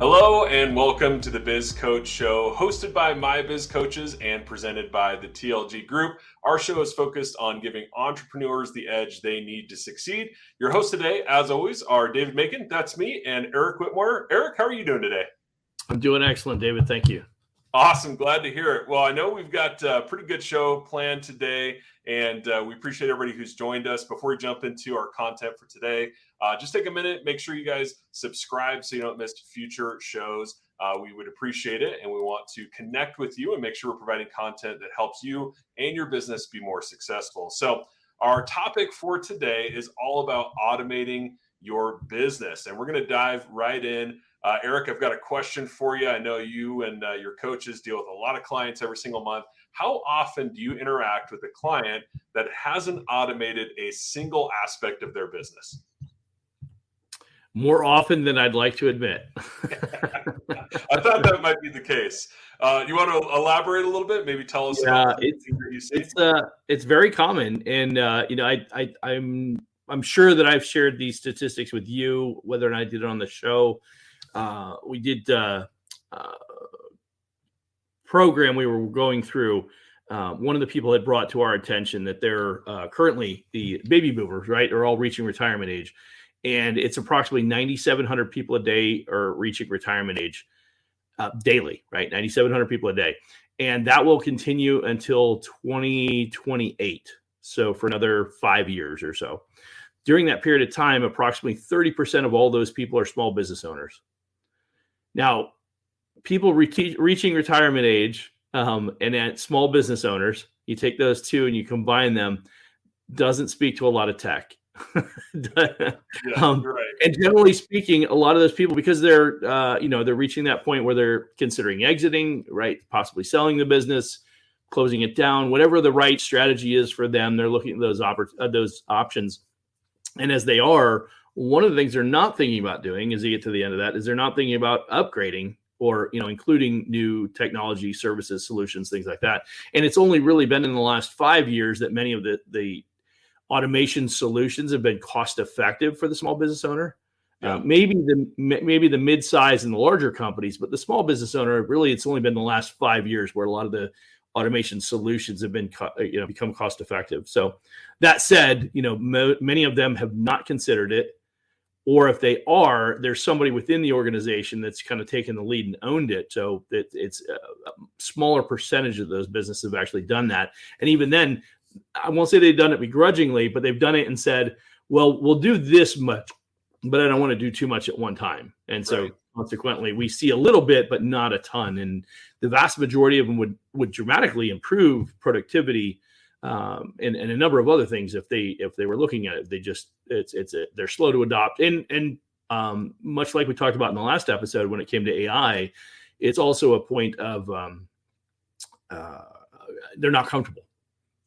Hello and welcome to the Biz Coach Show, hosted by my Biz Coaches and presented by the TLG Group. Our show is focused on giving entrepreneurs the edge they need to succeed. Your hosts today, as always, are David Macon, that's me, and Eric Whitmore. Eric, how are you doing today? I'm doing excellent, David. Thank you. Awesome. Glad to hear it. Well, I know we've got a pretty good show planned today, and we appreciate everybody who's joined us. Before we jump into our content for today, just take a minute, make sure you guys subscribe so you don't miss future shows. We would appreciate it, and we want to connect with you and make sure we're providing content that helps you and your business be more successful. So our topic for today is all about automating your business, and we're going to dive right in. Eric, I've got a question for you. I know you and your coaches deal with a lot of clients every single month. How often do you interact with a client that hasn't automated a single aspect of their business? More often than I'd like to admit. I thought that might be the case. You want to elaborate a little bit? Maybe tell us about the things that you see. It's very common, and I'm sure that I've shared these statistics with you, whether or not I did it on the show. We did a program we were going through. One of the people had brought to our attention that they're currently the baby boomers, right, are all reaching retirement age. And it's approximately 9,700 people a day are reaching retirement age daily, right? 9,700 people a day. And that will continue until 2028. So for another 5 years or so. During that period of time, approximately 30% of all those people are small business owners. Now, people reaching retirement age and at small business owners, you take those two and you combine them, doesn't speak to a lot of tech. Right. And generally speaking, a lot of those people, because they're reaching that point where they're considering exiting, right, possibly selling the business, closing it down, whatever the right strategy is for them, they're looking at those options. And as they are, one of the things they're not thinking about doing as they get to the end of that is they're not thinking about upgrading or, including new technology, services, solutions, things like that. And it's only really been in the last 5 years that many of the automation solutions have been cost effective for the small business owner. Yeah. Maybe the mid-size and the larger companies, but the small business owner, really, it's only been the last 5 years where a lot of the automation solutions have been, become cost effective. So that said, many of them have not considered it, or if they are, there's somebody within the organization that's kind of taken the lead and owned it. So it's a smaller percentage of those businesses have actually done that. And even then, I won't say they've done it begrudgingly, but they've done it and said, well, we'll do this much, but I don't want to do too much at one time. And so consequently, we see a little bit, but not a ton. And the vast majority of them would dramatically improve productivity and a number of other things if they were looking at it. They just they're slow to adopt. And much like we talked about in the last episode when it came to AI, it's also a point of they're not comfortable.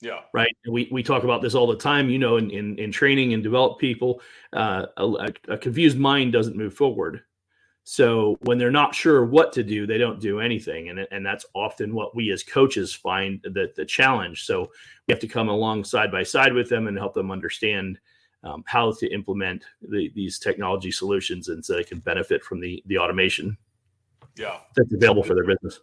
Yeah. Right. We talk about this all the time, in training and develop people. A confused mind doesn't move forward. So when they're not sure what to do, they don't do anything. And that's often what we as coaches find the challenge. So we have to come along side by side with them and help them understand how to implement these technology solutions, and so they can benefit from the automation that's available for their business.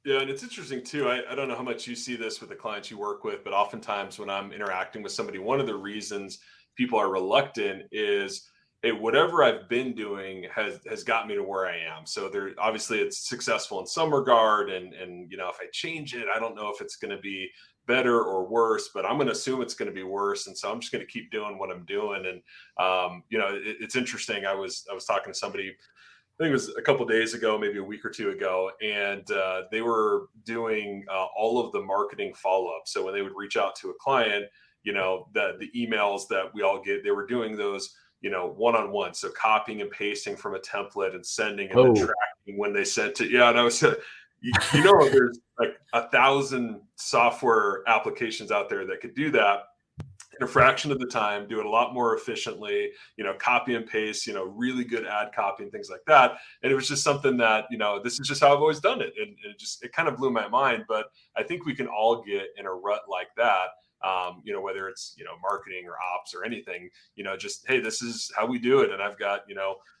Yeah, and it's interesting too. I don't know how much you see this with the clients you work with, but oftentimes when I'm interacting with somebody, one of the reasons people are reluctant is, hey, whatever I've been doing has got me to where I am. So there, obviously it's successful in some regard. And if I change it, I don't know if it's going to be better or worse, but I'm going to assume it's going to be worse. And so I'm just going to keep doing what I'm doing. And, it's interesting. I was talking to somebody, I think it was a couple of days ago, maybe a week or two ago, and they were doing all of the marketing follow-up. So when they would reach out to a client, the emails that we all get, they were doing those, one-on-one. So copying and pasting from a template and sending and then tracking when they sent it. Yeah, and I was, there's like 1,000 software applications out there that could do that in a fraction of the time, do it a lot more efficiently, copy and paste, really good ad copy and things like that. And it was just something that, this is just how I've always done it. And it kind of blew my mind. But I think we can all get in a rut like that whether it's, marketing or ops or anything, just, hey, this is how we do it. And I've got,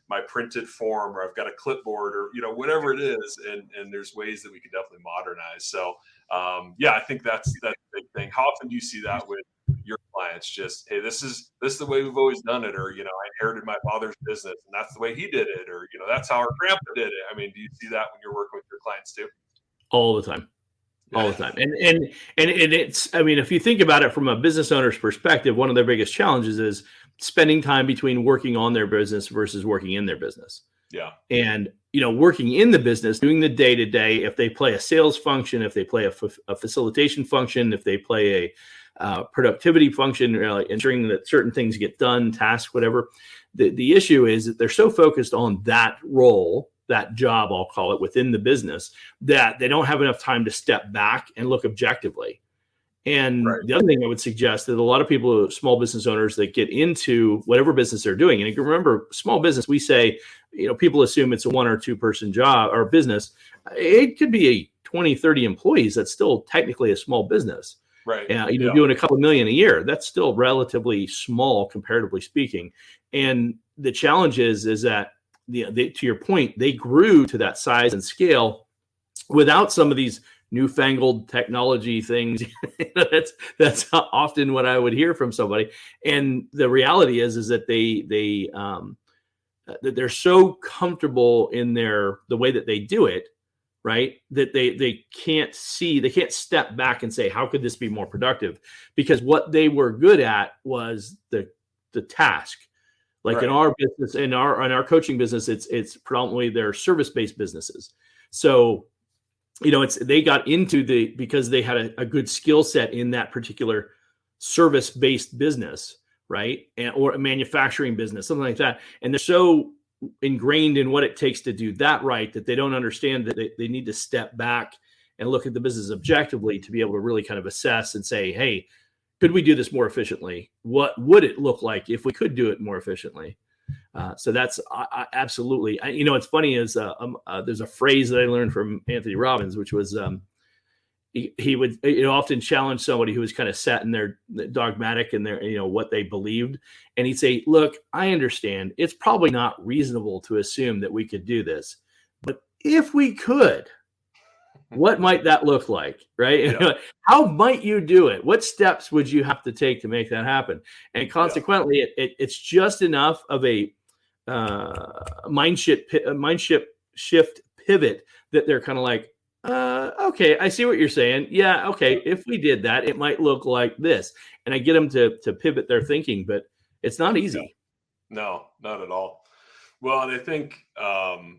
my printed form, or I've got a clipboard, or, whatever it is. And there's ways that we can definitely modernize. So I think that's a big thing. How often do you see that with your clients? Just, hey, this is the way we've always done it, or, I inherited my father's business and that's the way he did it, or, that's how our grandpa did it. I mean, do you see that when you're working with your clients too? All the time. All the time. And it's, I mean, if you think about it from a business owner's perspective, one of their biggest challenges is spending time between working on their business versus working in their business. Yeah. And, working in the business, doing the day-to-day, if they play a sales function, if they play a facilitation function, if they play a productivity function, ensuring that certain things get done, tasks, whatever. The issue is that they're so focused on that role, that job, I'll call it, within the business, that they don't have enough time to step back and look objectively. And the other thing I would suggest that a lot of people, small business owners that get into whatever business they're doing, and you can remember, small business, we say, people assume it's a 1 or 2 person job or business. It could be a 20, 30 employees. That's still technically a small business. Right. Doing a couple million a year, that's still relatively small, comparatively speaking. And the challenge is that to your point, they grew to that size and scale without some of these newfangled technology things. That's often what I would hear from somebody. And the reality is that they're so comfortable in the way that they do it, right, that they can't step back and say, how could this be more productive? Because what they were good at was the task. Like in our business, in our coaching business, it's predominantly their service-based businesses. So, they got into because they had a good skill set in that particular service-based business, right? Or a manufacturing business, something like that. And they're so ingrained in what it takes to do that right, that they don't understand that they need to step back and look at the business objectively to be able to really kind of assess and say, hey, could we do this more efficiently? What would it look like if we could do it more efficiently? So that's absolutely. It's funny is there's a phrase that I learned from Anthony Robbins, which was he would often challenge somebody who was kind of set in their dogmatic and their what they believed, and he'd say, "Look, I understand it's probably not reasonable to assume that we could do this, but if we could, what might that look like, right? Yeah. How might you do it? What steps would you have to take to make that happen?" And consequently, it's just enough of a mind shift pivot that they're kind of like, okay, I see what you're saying. Yeah, okay, if we did that, it might look like this. And I get them to pivot their thinking, but it's not easy. No, not at all. Well, and I think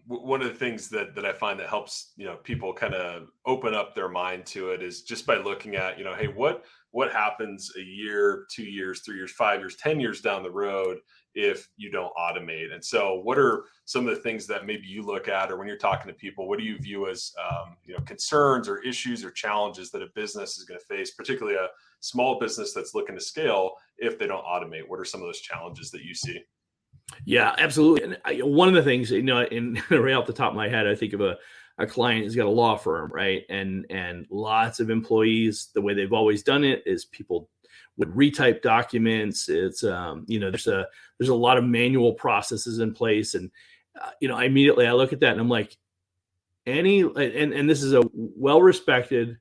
one of the things that I find that helps, people kind of open up their mind to it is just by looking at, hey, what happens a year, 2 years, 3 years, 5 years, 10 years down the road if you don't automate? And so what are some of the things that maybe you look at, or when you're talking to people, what do you view as, concerns or issues or challenges that a business is going to face, particularly a small business that's looking to scale if they don't automate? What are some of those challenges that you see? Yeah, absolutely. And one of the things, right off the top of my head, I think of a client who's got a law firm, right? And lots of employees. The way they've always done it is people would retype documents. It's, there's a lot of manual processes in place. And, immediately I look at that and I'm like, and this is a well-respected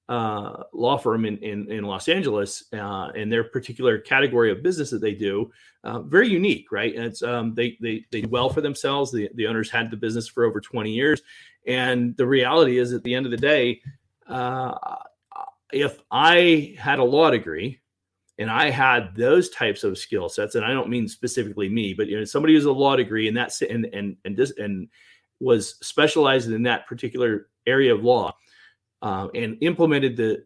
law firm in Los Angeles, and their particular category of business that they do, very unique, right? And it's they do well for themselves. The owners had the business for over 20 years, and the reality is, at the end of the day, if I had a law degree and I had those types of skill sets, and I don't mean specifically me, but somebody who's a law degree and that's and was specialized in that particular area of law, and implemented the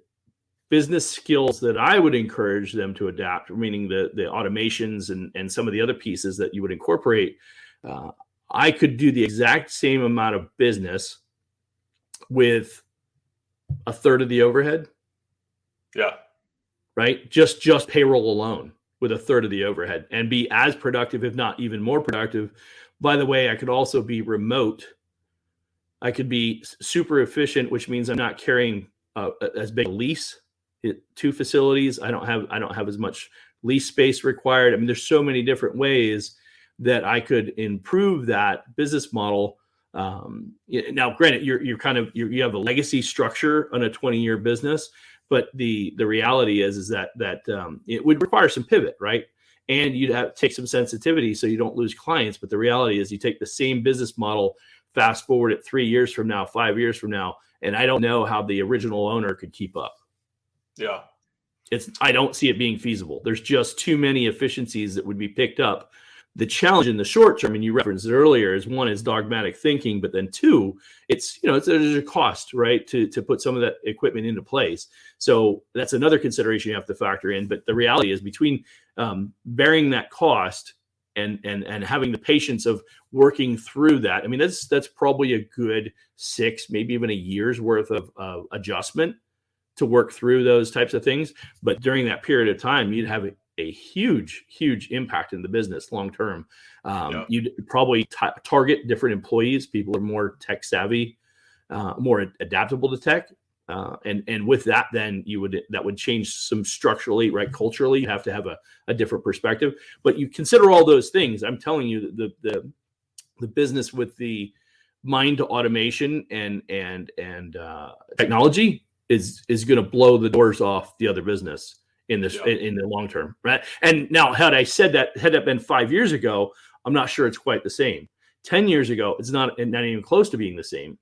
business skills that I would encourage them to adapt, meaning the automations and some of the other pieces that you would incorporate, I could do the exact same amount of business with a third of the overhead. Yeah. Right. Just payroll alone with a third of the overhead, and be as productive, if not even more productive. By the way, I could also be remote. I could be super efficient, which means I'm not carrying as big a lease 2 facilities. I don't have as much lease space required. I mean, there's so many different ways that I could improve that business model. Now, granted, you have a legacy structure on a 20-year business, but the reality is that it would require some pivot, right? And you'd have to take some sensitivity so you don't lose clients. But the reality is, you take the same business model, fast forward it 3 years from now, 5 years from now, and I don't know how the original owner could keep up. Yeah. I don't see it being feasible. There's just too many efficiencies that would be picked up. The challenge in the short term, and you referenced it earlier, is one is dogmatic thinking, but then two, there's a cost, right, to put some of that equipment into place. So that's another consideration you have to factor in. But the reality is, between bearing that cost and having the patience of working through that, I mean, that's probably a good 6, maybe even a year's worth of adjustment to work through those types of things. But during that period of time, you'd have a huge impact in the business long term. You'd probably target different employees. People are more tech savvy, more adaptable to tech. And with that, then that would change some structurally, right? Culturally, you have to have a different perspective. But you consider all those things. I'm telling you, the business with the mind to automation and technology is going to blow the doors off the other business in the long term, right? And now, had that been 5 years ago, I'm not sure it's quite the same. 10 years ago, it's not even close to being the same.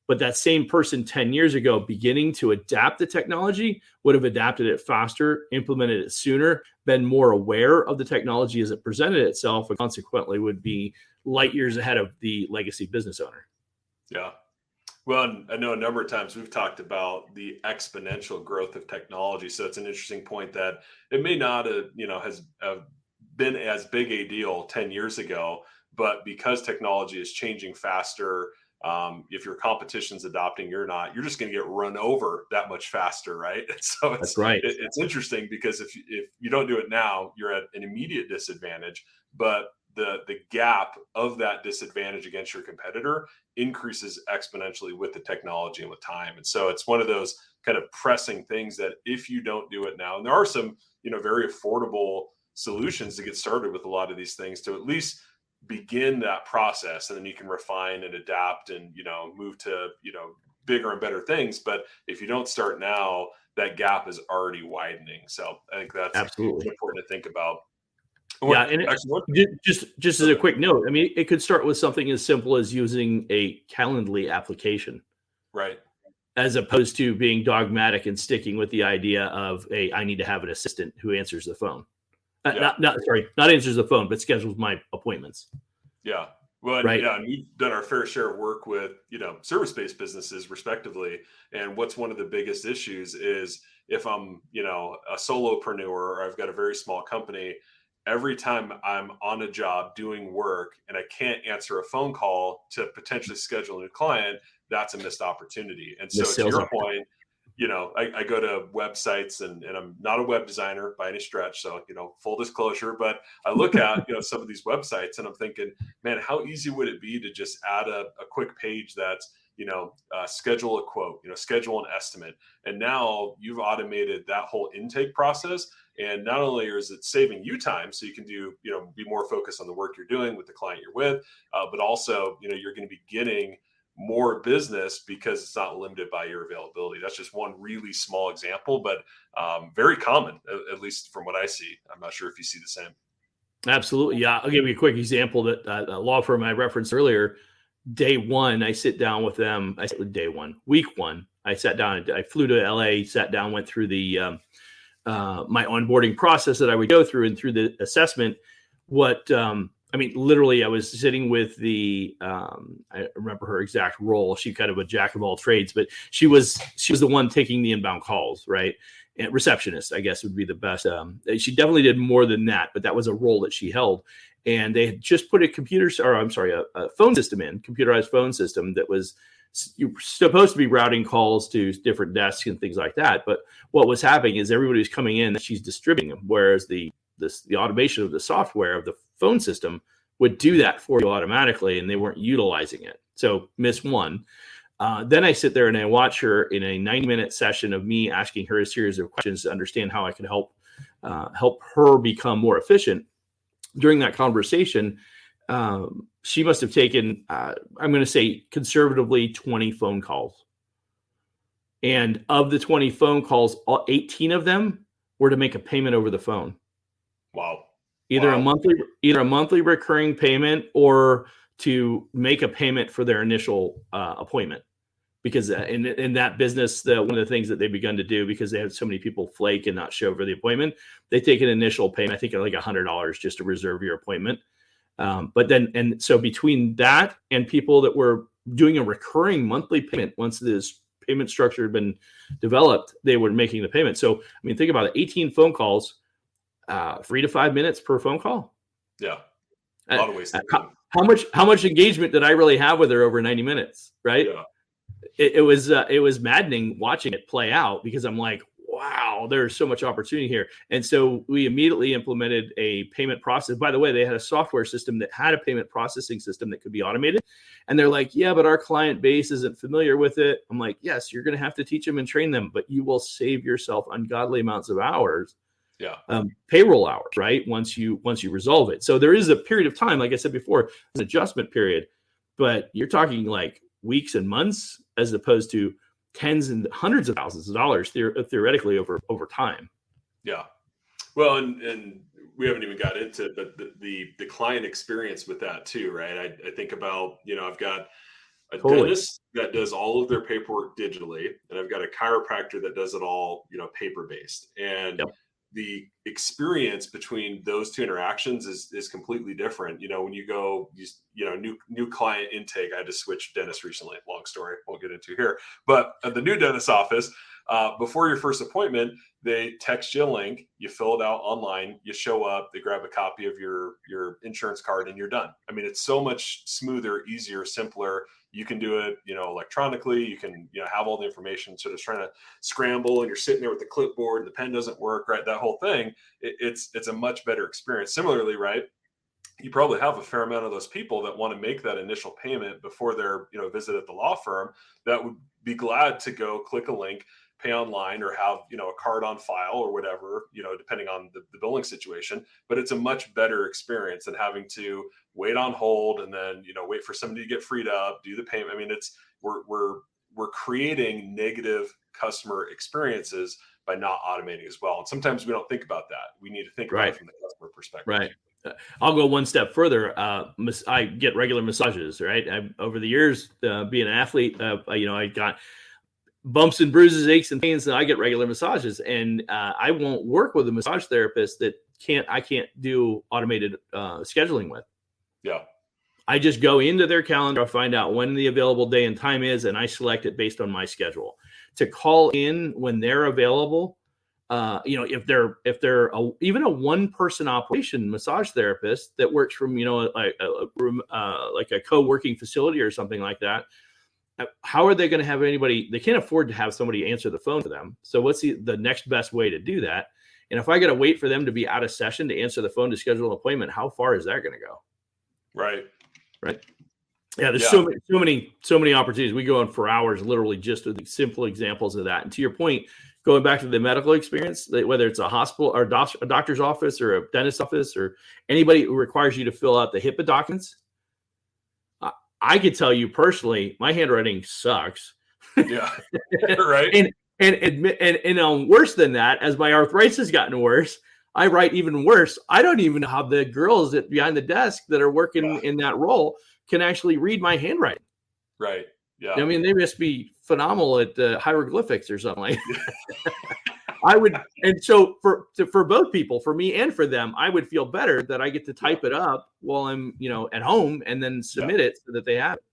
But that same person 10 years ago, beginning to adapt the technology, would have adapted it faster, implemented it sooner, been more aware of the technology as it presented itself, and consequently would be light years ahead of the legacy business owner. Yeah. Well, I know a number of times we've talked about the exponential growth of technology. So it's an interesting point that it may not have, been as big a deal 10 years ago, but because technology is changing faster, if your competition's adopting, you're just going to get run over that much faster, right? And so That's right. It's interesting because if you don't do it now, you're at an immediate disadvantage, but the gap of that disadvantage against your competitor increases exponentially with the technology and with time. And so it's one of those kind of pressing things that if you don't do it now, and there are some, very affordable solutions to get started with a lot of these things to at least begin that process, and then you can refine and adapt and, move to, bigger and better things. But if you don't start now, that gap is already widening. So I think that's absolutely important to think about. Yeah, and just as a quick note, I mean, it could start with something as simple as using a Calendly application, right? As opposed to being dogmatic and sticking with the idea of I need to have an assistant who answers the phone. Not answers the phone, but schedules my appointments. Yeah. Well, right. Yeah, and we've done our fair share of work with, service-based businesses respectively. And what's one of the biggest issues is if I'm, a solopreneur or I've got a very small company, every time I'm on a job doing work and I can't answer a phone call to potentially schedule a new client, that's a missed opportunity. And so to your point, I go to websites and I'm not a web designer by any stretch. So, full disclosure, but I look at, some of these websites and I'm thinking, man, how easy would it be to just add a quick page that's, schedule a quote, schedule an estimate. And now you've automated that whole intake process. And not only is it saving you time, so you can do, be more focused on the work you're doing with the client you're with, but also, you're going to be getting more business because it's not limited by your availability. That's just one really small example, but very common, at least from what I see. I'm not sure if you see the same. Absolutely. Yeah. I'll give you a quick example that a law firm I referenced earlier, day one, I sit down with them. Week one, I sat down, I flew to LA, sat down, went through the, my onboarding process that I would go through, and through the assessment, literally I was sitting with I remember her exact role. She kind of a jack of all trades, but she was the one taking the inbound calls, right? And receptionist, I guess, would be the best. She definitely did more than that, but that was a role that she held. And they had just put a phone system in, computerized phone system that was supposed to be routing calls to different desks and things like that. But what was happening is everybody was coming in, she's distributing them, whereas the automation of the software of the phone system would do that for you automatically, and they weren't utilizing it. So miss one. Then I sit there and I watch her in a 90-minute session of me asking her a series of questions to understand how I can help her become more efficient. During that conversation, she must have taken, I'm going to say conservatively, 20 phone calls. And of the 20 phone calls, 18 of them were to make a payment over the phone. Wow. Either a monthly recurring payment or to make a payment for their initial appointment. Because in that business, one of the things that they've begun to do, because they have so many people flake and not show for the appointment, they take an initial payment, I think like $100 just to reserve your appointment. So between that and people that were doing a recurring monthly payment, once this payment structure had been developed, they were making the payment. So, I mean, think about it, 18 phone calls, 3 to 5 minutes per phone call. Yeah. A lot of ways. How much engagement did I really have with her over 90 minutes? Right. Yeah. It was maddening watching it play out, because I'm like, wow, there's so much opportunity here. And so we immediately implemented a payment process. By the way, they had a software system that had a payment processing system that could be automated. And they're like, yeah, but our client base isn't familiar with it. I'm like, yes, you're going to have to teach them and train them, but you will save yourself ungodly amounts of hours. Yeah. Payroll hours, right? Once you resolve it. So there is a period of time, like I said before, an adjustment period, but you're talking like weeks and months as opposed to tens and hundreds of thousands of dollars theoretically over time. Yeah. Well, and we haven't even got into it, but the client experience with that too, right? I think about, I've got a dentist that does all of their paperwork digitally, and I've got a chiropractor that does it all, paper-based. And the experience between those two interactions is completely different. When you go, new client intake, I had to switch dentists recently. Long story, won't get into here. But at the new dentist office, before your first appointment, they text you a link, you fill it out online, you show up, they grab a copy of your insurance card, and you're done. I mean, it's so much smoother, easier, simpler. You can do it, electronically. You can, have all the information. So just trying to scramble, and you're sitting there with the clipboard and the pen doesn't work, right? That whole thing, it's a much better experience. Similarly, right? You probably have a fair amount of those people that want to make that initial payment before their, visit at the law firm, that would be glad to go click a link, pay online, or have, a card on file or whatever, depending on the billing situation. But it's a much better experience than having to wait on hold and then, wait for somebody to get freed up, do the payment. I mean, we're creating negative customer experiences by not automating as well. And sometimes we don't think about that. We need to think about it from the customer perspective. Right. I'll go one step further. I get regular massages, right? Over the years, being an athlete, I got bumps and bruises, aches and pains, and I get regular massages. And I won't work with a massage therapist that I can't do automated scheduling with. Yeah. I just go into their calendar, I find out when the available day and time is, and I select it based on my schedule. To call in when they're available, if they're even a one-person operation massage therapist that works from, like a co-working facility or something like that, how are they going to have anybody? They can't afford to have somebody answer the phone for them. So what's the next best way to do that? And if I got to wait for them to be out of session to answer the phone to schedule an appointment, how far is that going to go? Right. Yeah, there's so many opportunities. We go on for hours, literally, just with simple examples of that. And to your point, going back to the medical experience, whether it's a hospital or a doctor's office or a dentist's office or anybody who requires you to fill out the HIPAA documents, I could tell you personally, my handwriting sucks. Yeah, right. And worse than that, as my arthritis has gotten worse, I write even worse. I don't even know how the girls behind the desk that are working in that role can actually read my handwriting. Right. Yeah. I mean, they must be phenomenal at hieroglyphics or something like that. I would, and so for both people, for me and for them, I would feel better that I get to type it up while I'm, at home and then submit it so that they have it.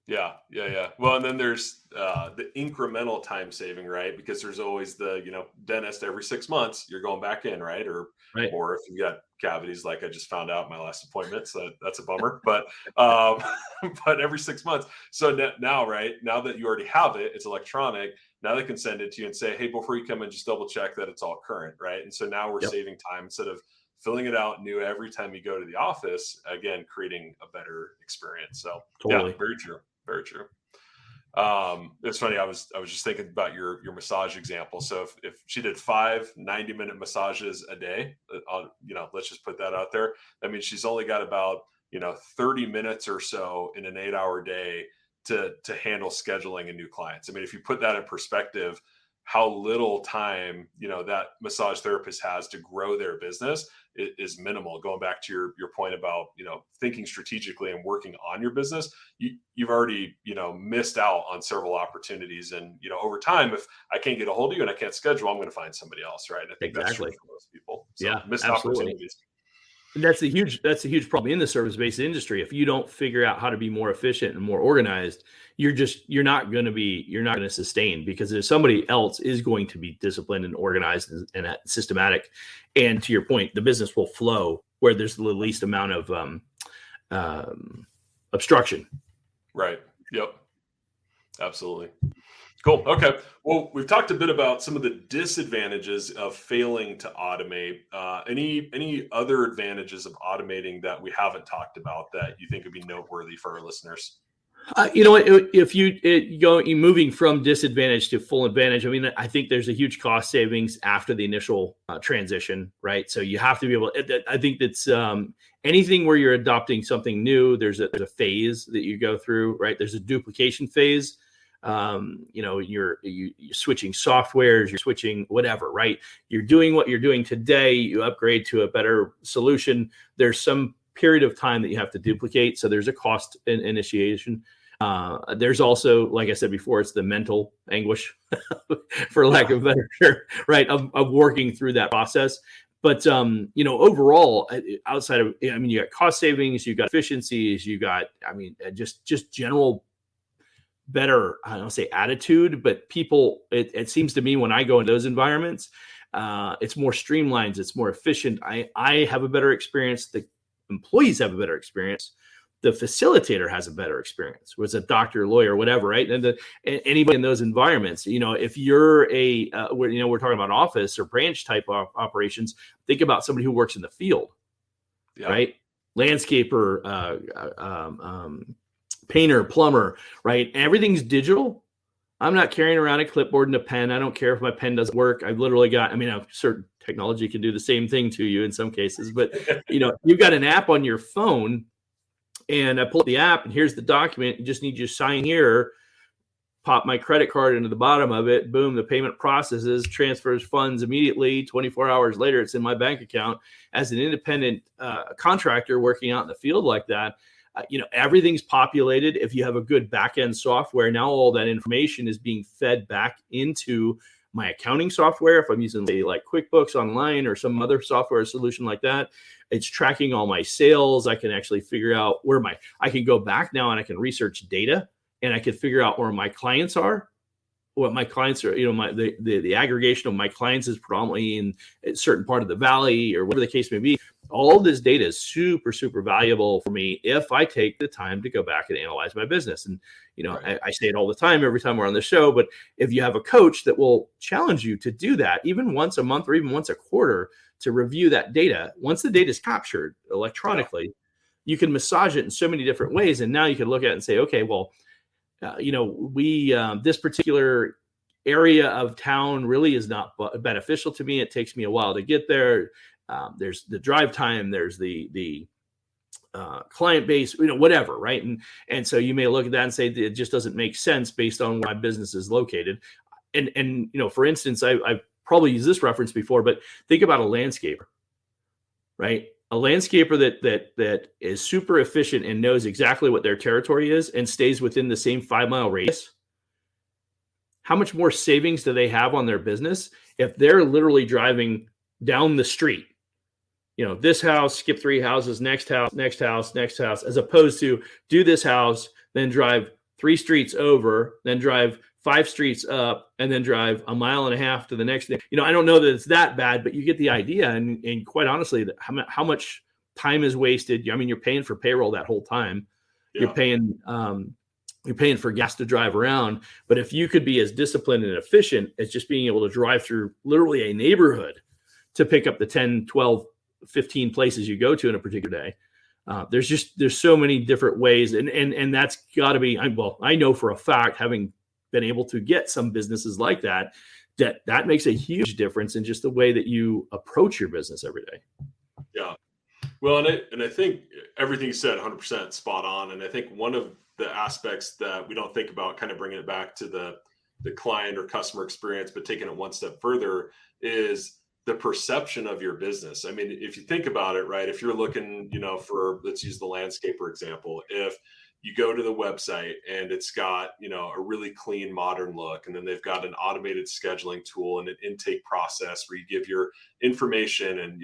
Yeah. Well, and then there's the incremental time saving, right? Because there's always the, dentist every 6 months, you're going back in, right? Or if you got cavities, like I just found out my last appointment, so that's a bummer. But but every 6 months. So now, right now that you already have it, it's electronic. Now they can send it to you and say, hey, before you come in, just double check that it's all current, right? And so now we're saving time instead of filling it out new every time you go to the office. Again, creating a better experience. So yeah, very true. Very true. It's funny. I was just thinking about your massage example. So if she did 5 90-minute massages a day, let's just put that out there. That means she's only got about 30 minutes or so in an 8-hour day to handle scheduling and new clients. I mean, if you put that in perspective, how little time that massage therapist has to grow their business is minimal. Going back to your point about thinking strategically and working on your business, you've already missed out on several opportunities. And over time, if I can't get a hold of you and I can't schedule, I'm going to find somebody else, right? And I think that's true for most people. So yeah, missed absolutely. opportunities. And that's a huge problem in the service-based industry. If you don't figure out how to be more efficient and more organized, you're not going to sustain, because if somebody else is going to be disciplined and organized and systematic, and to your point, the business will flow where there's the least amount of obstruction. Right. Yep. Absolutely. Cool. Okay. Well, we've talked a bit about some of the disadvantages of failing to automate. Any other advantages of automating that we haven't talked about that you think would be noteworthy for our listeners? If you moving from disadvantage to full advantage, I mean, I think there's a huge cost savings after the initial transition, right? So you have to be able. I think that's anything where you're adopting something new. There's a phase that you go through, right? There's a duplication phase. You're switching softwares, you're switching whatever, right? You're doing what you're doing today, you upgrade to a better solution. There's some period of time that you have to duplicate. So there's a cost initiation. There's also, like I said before, it's the mental anguish, for lack of a better term, right? Of working through that process. But, overall, outside of, you got cost savings, you got efficiencies, you got, just general better, I don't say attitude, but people, it seems to me when I go into those environments, it's more streamlined, it's more efficient. I have a better experience. The employees have a better experience. The facilitator has a better experience, was a doctor, lawyer, whatever, right? And anybody in those environments, if you're we're talking about office or branch type of operations, think about somebody who works in the field, right? Landscaper, painter, plumber, right? Everything's digital. I'm not carrying around a clipboard and a pen. I don't care if my pen doesn't work. I've literally got, certain technology can do the same thing to you in some cases, but you've got an app on your phone, and I pull up the app and here's the document. You just need you to sign here, pop my credit card into the bottom of it. Boom, the payment processes, transfers funds immediately. 24 hours later, it's in my bank account. As an independent contractor working out in the field like that, everything's populated. If you have a good back-end software, now all that information is being fed back into my accounting software. If I'm using like QuickBooks Online or some other software solution like that, it's tracking all my sales. I can actually figure out I can go back now and I can research data, and I can figure out where my clients are, what my clients are, the aggregation of my clients is predominantly in a certain part of the valley or whatever the case may be. All this data is super, super valuable for me if I take the time to go back and analyze my business. And, right. I say it all the time, every time we're on the show, but if you have a coach that will challenge you to do that, even once a month or even once a quarter, to review that data, once the data is captured electronically, you can massage it in so many different ways. And now you can look at it and say, okay, well, this particular area of town really is not beneficial to me. It takes me a while to get there. There's the drive time, there's the client base, whatever, right? And so you may look at that and say it just doesn't make sense based on where my business is located. And for instance, I've probably used this reference before, but think about a landscaper, right? A landscaper that is super efficient and knows exactly what their territory is and stays within the same 5-mile radius. How much more savings do they have on their business if they're literally driving down the street? This house, skip 3 houses, next house, next house, next house, as opposed to do this house, then drive 3 streets over, then drive 5 streets up, and then drive 1.5 miles to the next day. I don't know that it's that bad, but you get the idea. And quite honestly, how much time is wasted. You're paying for payroll that whole time. Yeah. You're paying for gas to drive around. But if you could be as disciplined and efficient as just being able to drive through literally a neighborhood to pick up the 10, 12, 15 places you go to in a particular day, There's so many different ways, and that's got to be, I know for a fact, having been able to get some businesses like that makes a huge difference in just the way that you approach your business every day. Yeah. Well, and I think everything you said 100% spot on. And I think one of the aspects that we don't think about, kind of bringing it back to the client or customer experience, but taking it one step further, is the perception of your business. I mean, if you think about it, right, if you're looking, for, let's use the landscaper example, if you go to the website and it's got, a really clean, modern look, and then they've got an automated scheduling tool and an intake process where you give your information and,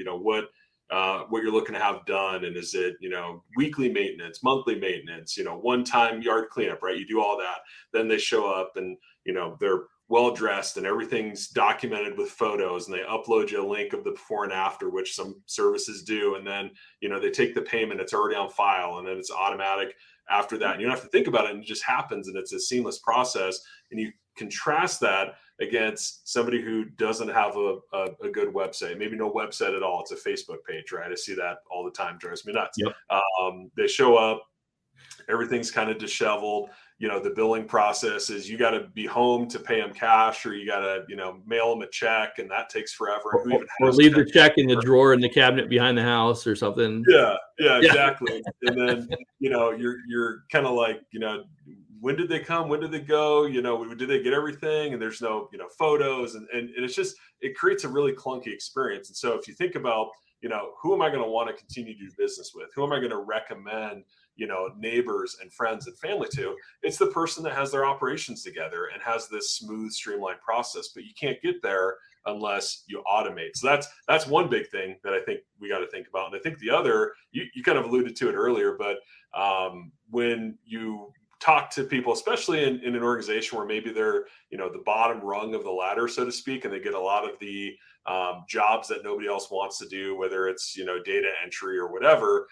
what you're looking to have done. And is it, weekly maintenance, monthly maintenance, one-time yard cleanup, right? You do all that. Then they show up and, they're well dressed and everything's documented with photos, and they upload you a link of the before and after, which some services do. And then, they take the payment, it's already on file, and then it's automatic after that. And you don't have to think about it, and it just happens, and it's a seamless process. And you contrast that against somebody who doesn't have a good website, maybe no website at all. It's a Facebook page, right? I see that all the time. Drives me nuts. Yep. They show up, everything's kind of disheveled. The billing process is you got to be home to pay them cash, or you got to, mail them a check, and that takes forever. Or leave the check in the drawer in the cabinet behind the house or something. Yeah, exactly. And then, you're kind of like, when did they come? When did they go? Did they get everything? And there's no, photos. And it's just, it creates a really clunky experience. And so if you think about, who am I going to want to continue to do business with? Who am I going to recommend, neighbors and friends and family to? It's the person that has their operations together and has this smooth, streamlined process. But you can't get there unless you automate. So that's one big thing that I think we got to think about. And I think the other, you kind of alluded to it earlier, but when you talk to people, especially in an organization where maybe they're, the bottom rung of the ladder, so to speak, and they get a lot of the jobs that nobody else wants to do, whether it's, data entry or whatever,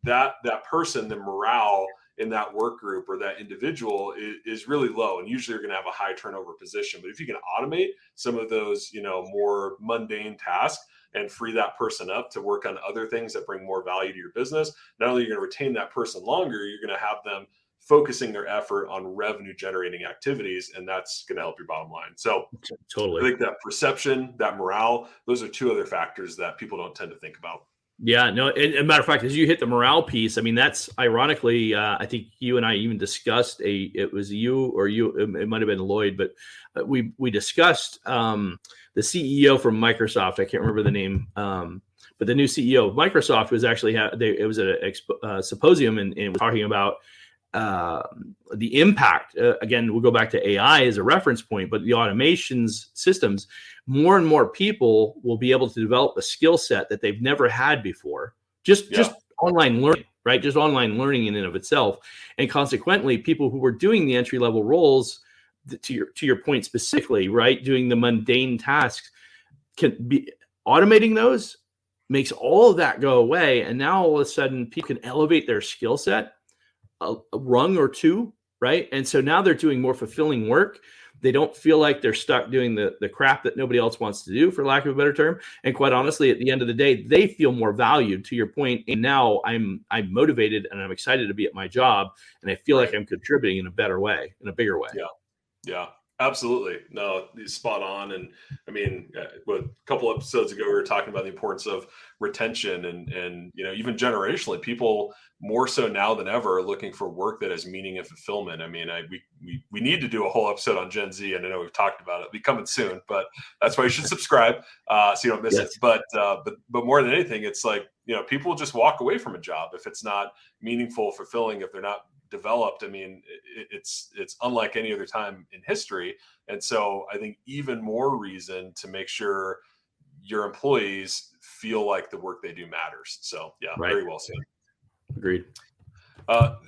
that person, the morale in that work group or that individual is really low. And usually you're going to have a high turnover position. But if you can automate some of those, more mundane tasks and free that person up to work on other things that bring more value to your business, not only are you going to retain that person longer, you're going to have them focusing their effort on revenue generating activities, and that's going to help your bottom line. So totally, I think that perception, that morale, those are two other factors that people don't tend to think about. Yeah, no, and a matter of fact, as you hit the morale piece, I mean, that's ironically, I think you and I even discussed it might have been Lloyd, but we discussed the CEO from Microsoft. I can't remember the name, but the new CEO of Microsoft was actually, it was at a symposium and was talking about the impact. Again, we'll go back to AI as a reference point, but the automations systems, more and more people will be able to develop a skill set that they've never had before. Just online learning, right? Just online learning in and of itself. And consequently, people who were doing the entry level roles, to your point specifically, right, doing the mundane tasks, can be automating those, makes all of that go away. And now all of a sudden, people can elevate their skill set a rung or two, right? And so now they're doing more fulfilling work. They don't feel like they're stuck doing the crap that nobody else wants to do, for lack of a better term. And quite honestly, at the end of the day, they feel more valued, to your point. And now I'm motivated and I'm excited to be at my job, and I feel like I'm contributing in a better way, in a bigger way. Yeah, absolutely. No, spot on. And I mean, a couple episodes ago, we were talking about the importance of retention and even generationally, people more so now than ever are looking for work that has meaning and fulfillment. I mean, we need to do a whole episode on Gen Z, and I know we've talked about it. It'll be coming soon, but that's why you should subscribe so you don't miss it. But more than anything, it's like, people just walk away from a job if it's not meaningful, fulfilling, if they're not developed. I mean, it's unlike any other time in history. And so I think even more reason to make sure your employees feel like the work they do matters. So very well said. Agreed.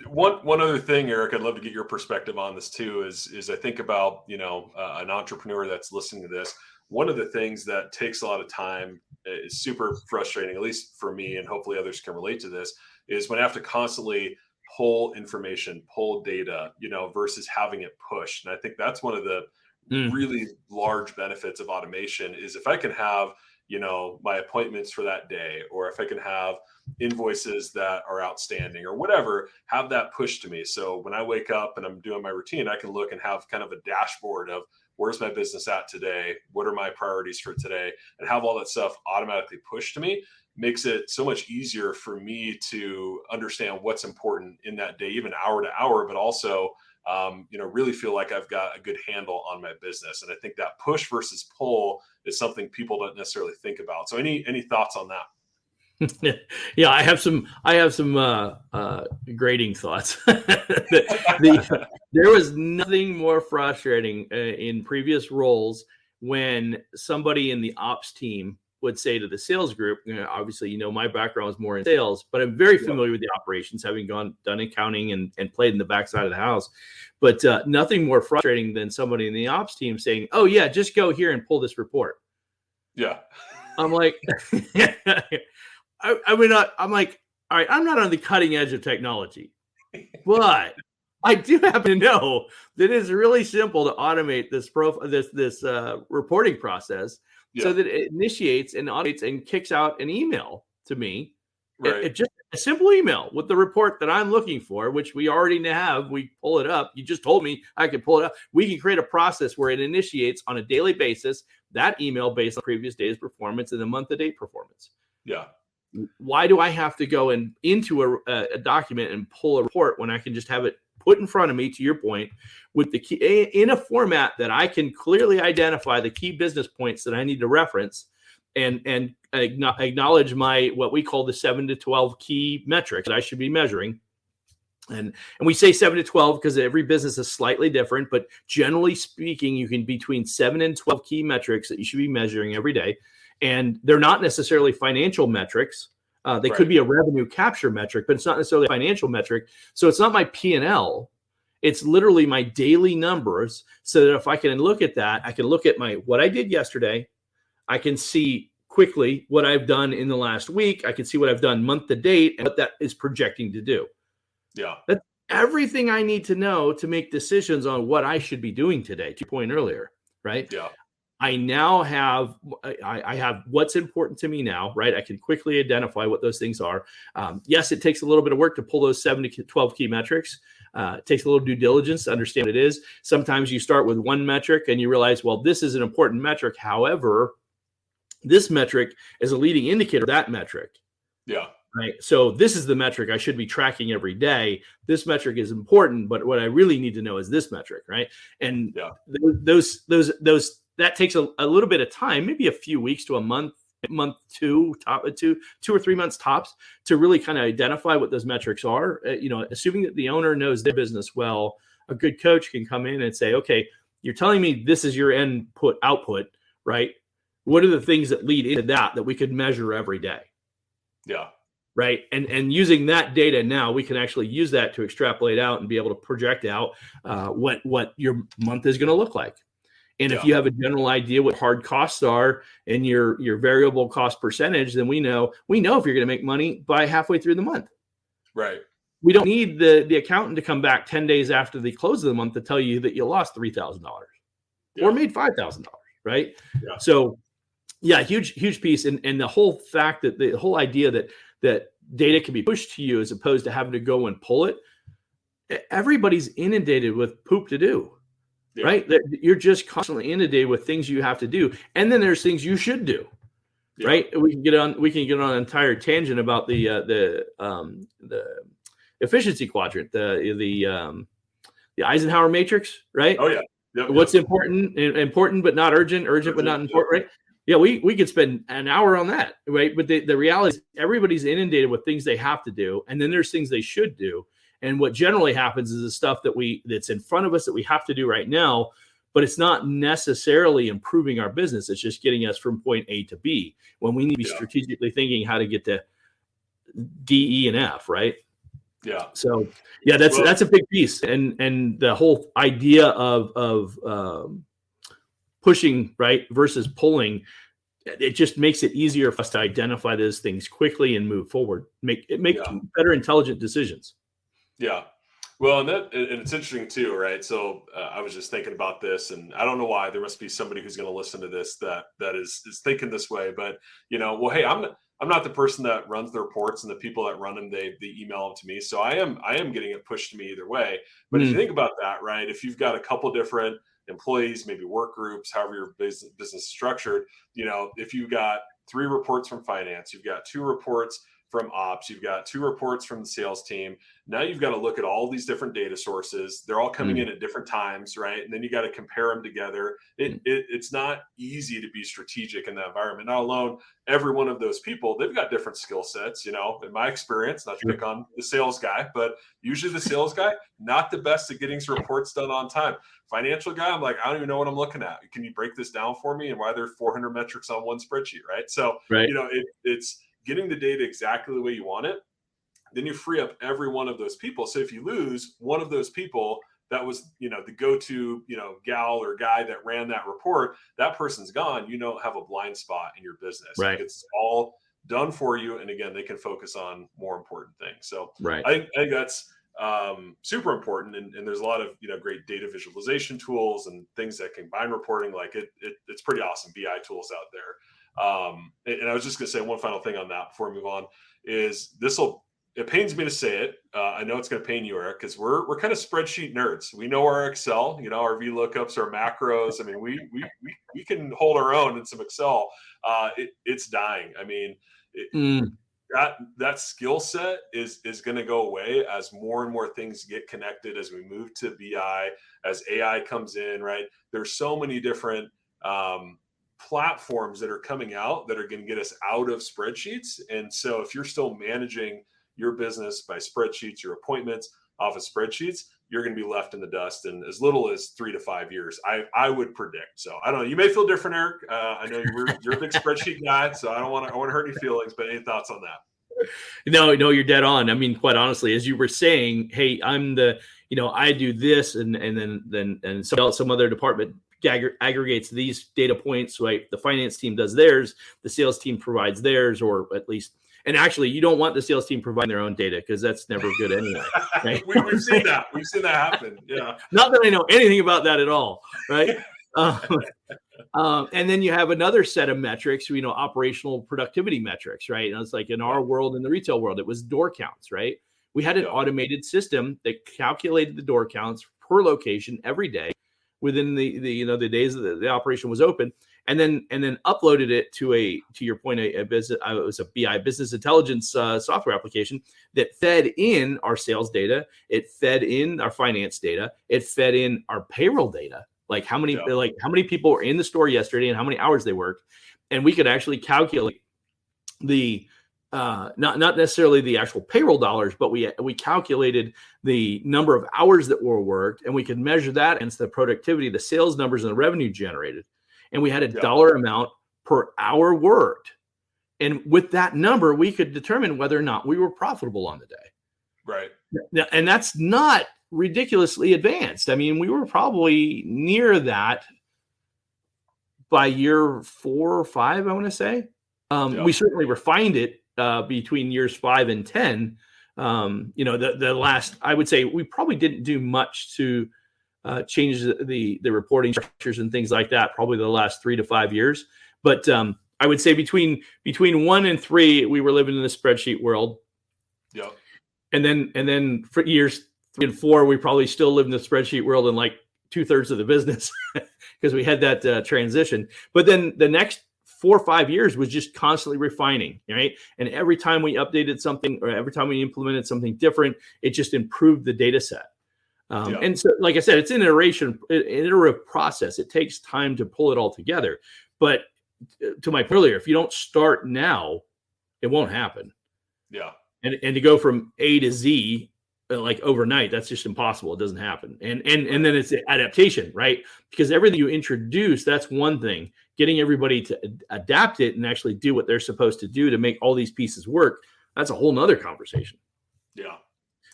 One other thing, Eric, I'd love to get your perspective on this too, is I think about, an entrepreneur that's listening to this. One of the things that takes a lot of time, is super frustrating, at least for me, and hopefully others can relate to this, is when I have to constantly pull information, pull data, versus having it pushed. And I think that's one of the really large benefits of automation is if I can have, my appointments for that day, or if I can have invoices that are outstanding or whatever, have that pushed to me. So when I wake up and I'm doing my routine, I can look and have kind of a dashboard of where's my business at today? What are my priorities for today? And have all that stuff automatically pushed to me makes it so much easier for me to understand what's important in that day, even hour to hour, but also really feel like I've got a good handle on my business. And I think that push versus pull is something people don't necessarily think about. So any thoughts on that? Yeah, I have some grading thoughts. There was nothing more frustrating in previous roles when somebody in the ops team would say to the sales group, obviously, my background is more in sales, but I'm very familiar with the operations, having done accounting and played in the backside of the house. But nothing more frustrating than somebody in the ops team saying, "Oh yeah, just go here and pull this report." Yeah. I'm like, I'm like, all right, I'm not on the cutting edge of technology, but I do happen to know that it's really simple to automate this reporting process. Yeah. So that it initiates and automates and kicks out an email to me. Right. It just a simple email with the report that I'm looking for, which we already have. We pull it up. You just told me I could pull it up. We can create a process where it initiates on a daily basis that email based on previous day's performance and the month-to-date performance. Yeah. Why do I have to go into a document and pull a report when I can just have it put in front of me, to your point, with the key in a format that I can clearly identify the key business points that I need to reference and acknowledge my, what we call the 7 to 12 key metrics that I should be measuring. And we say 7 to 12 because every business is slightly different, but generally speaking, you can between 7 and 12 key metrics that you should be measuring every day. And they're not necessarily financial metrics. They could be a revenue capture metric, but it's not necessarily a financial metric. So it's not my P&L. It's literally my daily numbers, so that if I can look at that, I can look at what I did yesterday. I can see quickly what I've done in the last week. I can see what I've done month to date and what that is projecting to do. Yeah. That's everything I need to know to make decisions on what I should be doing today, to your point earlier, right? Yeah. I now have, I have what's important to me now, right? I can quickly identify what those things are. Yes, it takes a little bit of work to pull those 7 to 12 key metrics. It takes a little due diligence to understand what it is. Sometimes you start with one metric and you realize, well, this is an important metric. However, this metric is a leading indicator of that metric. Yeah. Right. So this is the metric I should be tracking every day. This metric is important, but what I really need to know is this metric, right? And those that takes a little bit of time, maybe a few weeks to a month, two or 3 months tops, to really kind of identify what those metrics are. Assuming that the owner knows their business well, a good coach can come in and say, okay, you're telling me this is your output, right? What are the things that lead into that we could measure every day? Yeah. Right. And using that data now, we can actually use that to extrapolate out and be able to project out what your month is going to look like. And if you have a general idea what hard costs are and your variable cost percentage, then we know if you're going to make money by halfway through the month. Right. We don't need the accountant to come back 10 days after the close of the month to tell you that you lost $3,000 or made $5,000. Right. Yeah. So, huge piece. And the whole fact that the whole idea that data can be pushed to you as opposed to having to go and pull it. Everybody's inundated with poop to do. Yeah. Right? You're just constantly inundated with things you have to do. And then there's things you should do. Yeah. Right? We can get on an entire tangent about the efficiency quadrant, the Eisenhower matrix, right? Oh yeah. Yep, what's important but not urgent but not important, right? Yeah, we could spend an hour on that, right? But the reality is everybody's inundated with things they have to do, and then there's things they should do. And what generally happens is the stuff that's in front of us that we have to do right now, but it's not necessarily improving our business. It's just getting us from point A to B when we need to be strategically thinking how to get to D, E, and F, right? Yeah. So that's a big piece, and the whole idea of pushing, right, versus pulling, it just makes it easier for us to identify those things quickly and move forward. Make better intelligent decisions. Yeah. Well, and it's interesting too, right? So I was just thinking about this, and I don't know why. There must be somebody who's going to listen to this that is thinking this way. But well, hey, I'm not the person that runs the reports, and the people that run them, they email them to me. So I am getting it pushed to me either way. But if you think about that, right? If you've got a couple different employees, maybe work groups, however your business is structured, if you've got 3 reports from finance, you've got 2 reports from ops, you've got 2 reports from the sales team. Now you've got to look at all these different data sources. They're all coming in at different times, right? And then you got to compare them together. It's not easy to be strategic in that environment. Not alone, every one of those people, they've got different skill sets. In my experience, not to pick on the sales guy, but usually the sales guy, not the best at getting his reports done on time. Financial guy, I'm like, I don't even know what I'm looking at. Can you break this down for me? And why there are 400 metrics on one spreadsheet, right? So, it's getting the data exactly the way you want it. Then you free up every one of those people. So if you lose one of those people, that was, the go-to, gal or guy that ran that report, that person's gone. You don't have a blind spot in your business. Right. It's all done for you. And again, they can focus on more important things. So right. I think that's super important. And there's a lot of, great data visualization tools and things that combine reporting. Like it's pretty awesome BI tools out there. And I was just going to say one final thing on that before we move on is it pains me to say it. I know it's going to pain you, Eric, because we're kind of spreadsheet nerds. We know our Excel, our VLOOKUPs, our macros. I mean, we can hold our own in some Excel. It's dying. I mean, that skill set is going to go away as more and more things get connected, as we move to BI, as AI comes in, right? There's so many different platforms that are coming out that are going to get us out of spreadsheets. And so if you're still managing your business by spreadsheets, your appointments off of spreadsheets, you're going to be left in the dust in as little as 3 to 5 years. I would predict. So I don't know. You may feel different, Eric. I know you're a big spreadsheet guy, so I don't want to hurt any feelings, but any thoughts on that? No, you're dead on. I mean, quite honestly, as you were saying, hey, I'm the, I do this and then some other department aggregates these data points, right? The finance team does theirs, the sales team provides theirs, or at least, and actually you don't want the sales team providing their own data because that's never good anyway. Right? We've seen that happen. Yeah. Not that I know anything about that at all. Right. And then you have another set of metrics, operational productivity metrics, right? And it's like in our world, in the retail world, it was door counts, right? We had an automated system that calculated the door counts per location every day within the days that the operation was open, and then uploaded it to your point, a business. It was a BI business intelligence software application that fed in our sales data. It fed in our finance data. It fed in our payroll data, like how many people were in the store yesterday and how many hours they worked, and we could actually calculate the not necessarily the actual payroll dollars, but we calculated the number of hours that were worked, and we could measure that against the productivity, the sales numbers, and the revenue generated. And we had a dollar amount per hour worked. And with that number, we could determine whether or not we were profitable on the day. Right. And that's not ridiculously advanced. I mean, we were probably near that by year 4 or 5, I want to say. We certainly refined it between years 5 and 10. The last, I would say we probably didn't do much to change the reporting structures and things like that, probably the last 3 to 5 years. But I would say between 1 and 3, we were living in the spreadsheet world. Yeah. And then for years 3 and 4, we probably still live in the spreadsheet world in like 2/3 of the business because we had that transition. But then the next 4 or 5 years was just constantly refining, right? And every time we updated something or every time we implemented something different, it just improved the data set. And so, like I said, it's an iterative process. It takes time to pull it all together. But to my point earlier, if you don't start now, it won't happen. Yeah. And to go from A to Z like overnight, that's just impossible. It doesn't happen. And then it's adaptation, right? Because everything you introduce, that's one thing. Getting everybody to adapt it and actually do what they're supposed to do to make all these pieces work, that's a whole nother conversation. Yeah.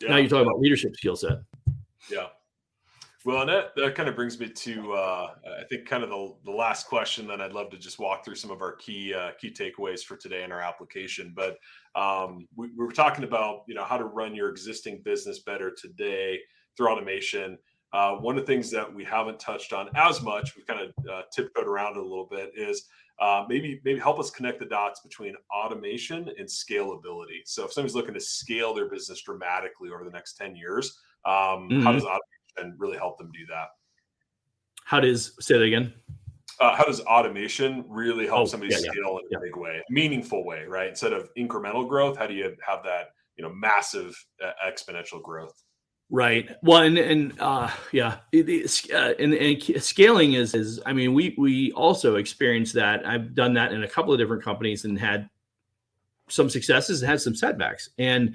Now you're talking about leadership skill set. Yeah. Well, and that kind of brings me to, I think, kind of the last question. Then I'd love to just walk through some of our key takeaways for today in our application. But we were talking about, how to run your existing business better today. through automation. One of the things that we haven't touched on as much, we've kind of tiptoed around it a little bit, is maybe help us connect the dots between automation and scalability. So if somebody's looking to scale their business dramatically over the next 10 years, how does automation really help them do that? Say that again? How does automation really help somebody scale in a big way, meaningful way, right? Instead of incremental growth, how do you have that, massive exponential growth? Right. Well, and scaling is, I mean, we also experienced that. I've done that in a couple of different companies and had some successes and had some setbacks. And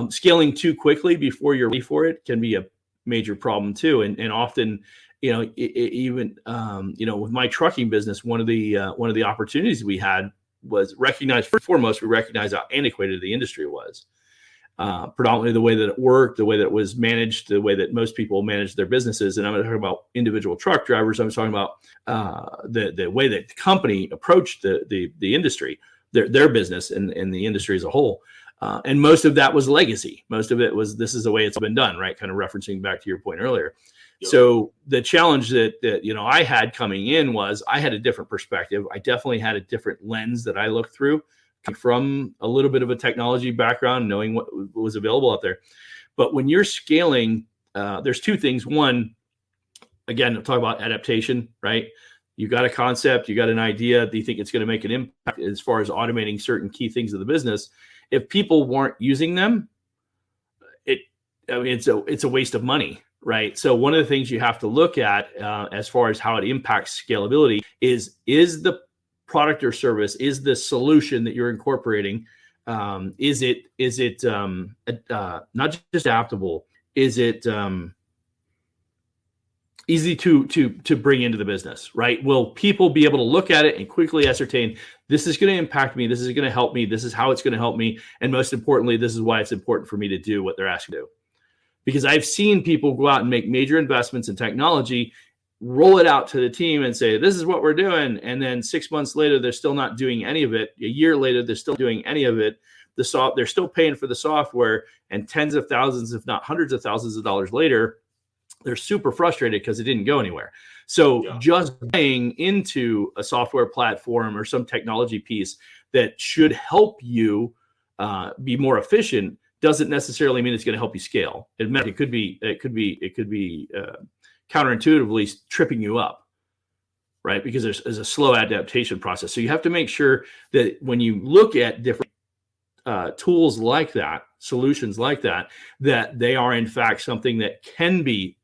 scaling too quickly before you're ready for it can be a major problem too. And often, even with my trucking business, one of the opportunities we had was recognized. First and foremost, we recognized how antiquated the industry was. Predominantly the way that it worked, the way that it was managed, the way that most people manage their businesses. And I'm not talking about individual truck drivers. I'm talking about the way that the company approached the industry, their business and the industry as a whole. And most of that was legacy. Most of it was, this is the way it's been done, right? Kind of referencing back to your point earlier. Yep. So the challenge that I had coming in was I had a different perspective. I definitely had a different lens that I looked through, from a little bit of a technology background, knowing what was available out there. But when you're scaling, there's two things. One, again, I'll talk about adaptation, right? You got a concept, you got an idea. Do you think it's going to make an impact as far as automating certain key things of the business? If people weren't using them, it's a waste of money, right? So one of the things you have to look at as far as how it impacts scalability is the product or service, is the solution that you're incorporating, is it not just adaptable, is it easy to bring into the business, right? Will people be able to look at it and quickly ascertain, this is going to impact me, this is going to help me, this is how it's going to help me, and most importantly, this is why it's important for me to do what they're asking to do? Because I've seen people go out and make major investments in technology, roll it out to the team and say, this is what we're doing. And then 6 months later, they're still not doing any of it. A year later, they're still doing any of it. They're still paying for the software, and tens of thousands, if not hundreds of thousands of dollars later, they're super frustrated because it didn't go anywhere. So just buying into a software platform or some technology piece that should help you be more efficient doesn't necessarily mean it's going to help you scale. It could be counterintuitively tripping you up, right? Because there's a slow adaptation process. So you have to make sure that when you look at different tools like that, solutions like that, that they are in fact something that can be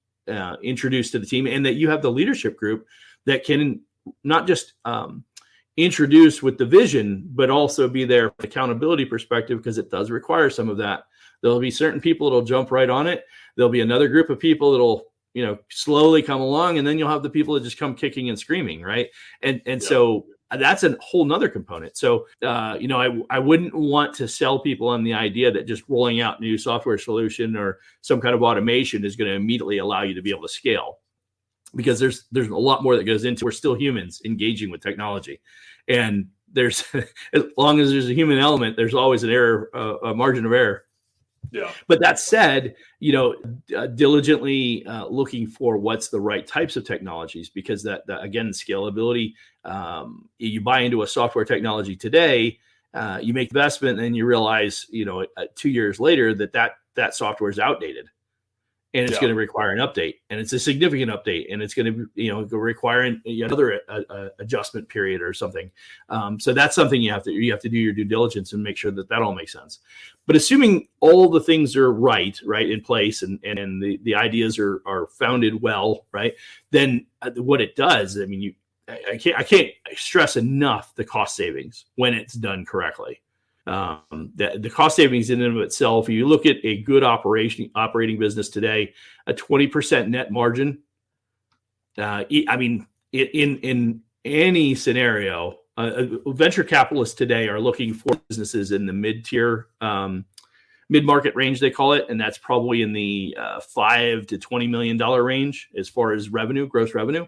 introduced to the team, and that you have the leadership group that can not just introduce with the vision, but also be there from an accountability perspective, because it does require some of that. There'll be certain people that'll jump right on it. There'll be another group of people that'll slowly come along, and then you'll have the people that just come kicking and screaming, right? So that's a whole nother component. So, I wouldn't want to sell people on the idea that just rolling out new software solution or some kind of automation is going to immediately allow you to be able to scale, because there's a lot more that goes into. We're still humans engaging with technology, and there's as long as there's a human element, there's always an error, a margin of error. Yeah. But that said, diligently looking for what's the right types of technologies, because that again, scalability, you buy into a software technology today, you make investment, and then you realize, 2 years later that software is outdated, and it's going to require an update, and it's a significant update, and it's going to, require another adjustment period or something. So that's something you have to do your due diligence and make sure that all makes sense. But assuming all the things are right in place, and the ideas are founded well, right, then what it does, I mean, I can't stress enough the cost savings when it's done correctly. The cost savings in and of itself, if you look at a good operating business today, a 20% net margin, in any scenario, venture capitalists today are looking for businesses in the mid-tier, mid-market range, they call it, and that's probably in the $5 to $20 million range as far as revenue, gross revenue.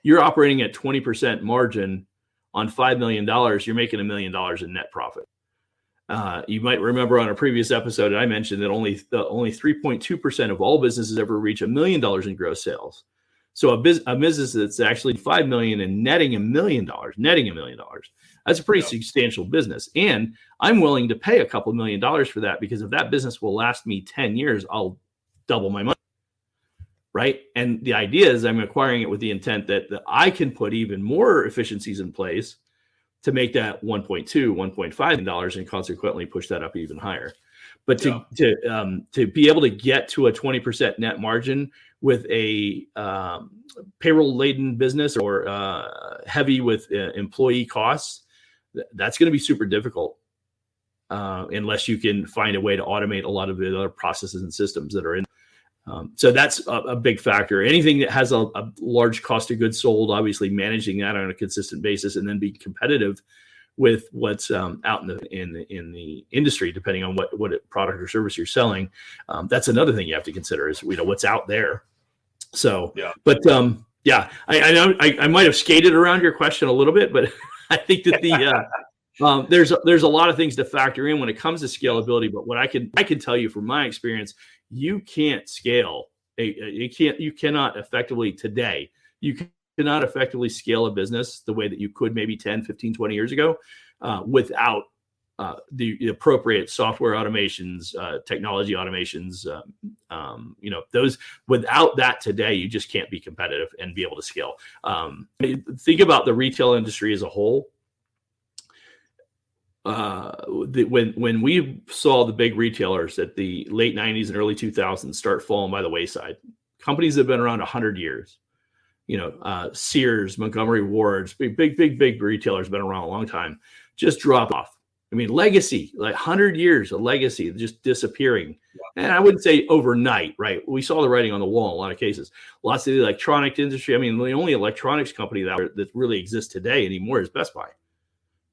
You're operating at 20% margin on $5 million, you're making $1 million in net profit. You might remember on a previous episode, I mentioned that only 3.2% of all businesses ever reach $1 million in gross sales. So a business that's actually 5 million and netting $1 million, that's a pretty substantial business. And I'm willing to pay a couple $1 million for that, because if that business will last me 10 years, I'll double my money. Right. And the idea is I'm acquiring it with the intent that I can put even more efficiencies in place to make that 1.2, $1.5 million and consequently push that up even higher. But to be able to get to a 20% net margin with a payroll laden business or heavy with employee costs, that's going to be super difficult unless you can find a way to automate a lot of the other processes and systems that are in. So that's a big factor. Anything that has a large cost of goods sold, obviously managing that on a consistent basis and then be competitive with what's out in the industry, depending on what product or service you're selling. That's another thing you have to consider is, what's out there. So, but I know I might have skated around your question a little bit, but I think that there's a lot of things to factor in when it comes to scalability. But what I can tell you from my experience, you can't scale. You cannot effectively today. You cannot effectively scale a business the way that you could maybe 10, 15, 20 years ago without the appropriate software automations, technology automations. Those, without that today, you just can't be competitive and be able to scale. Think about the retail industry as a whole. When we saw the big retailers at the late 90s and early 2000s start falling by the wayside, companies that have been around 100 years, Sears, Montgomery Ward's, big retailers been around a long time, just drop off. I mean, legacy, like 100 years of legacy just disappearing. And I wouldn't say overnight, right? We saw the writing on the wall in a lot of cases. Lots of the electronic industry. I mean, the only electronics company that really exists today anymore is Best Buy.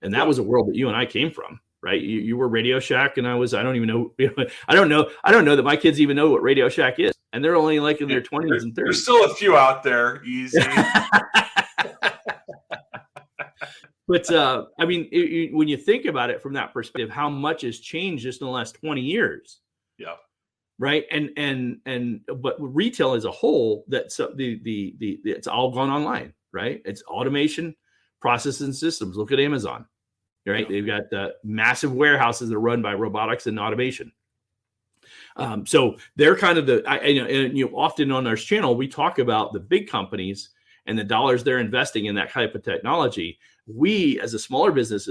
And that was a world that you and I came from, right? You were Radio Shack, and I don't even know. I don't know that my kids even know what Radio Shack is, and they're only like in their 20s and 30s. There's still a few out there, easy. But I mean, when you think about it from that perspective, how much has changed just in the last 20 years? Yeah. Right. But retail as a whole, that's it's all gone online, right? It's automation, processes and systems. Look at Amazon, right? They've got massive warehouses that are run by robotics and automation. So they're kind of often on our channel, we talk about the big companies and the dollars they're investing in that type of technology. We, as a smaller business,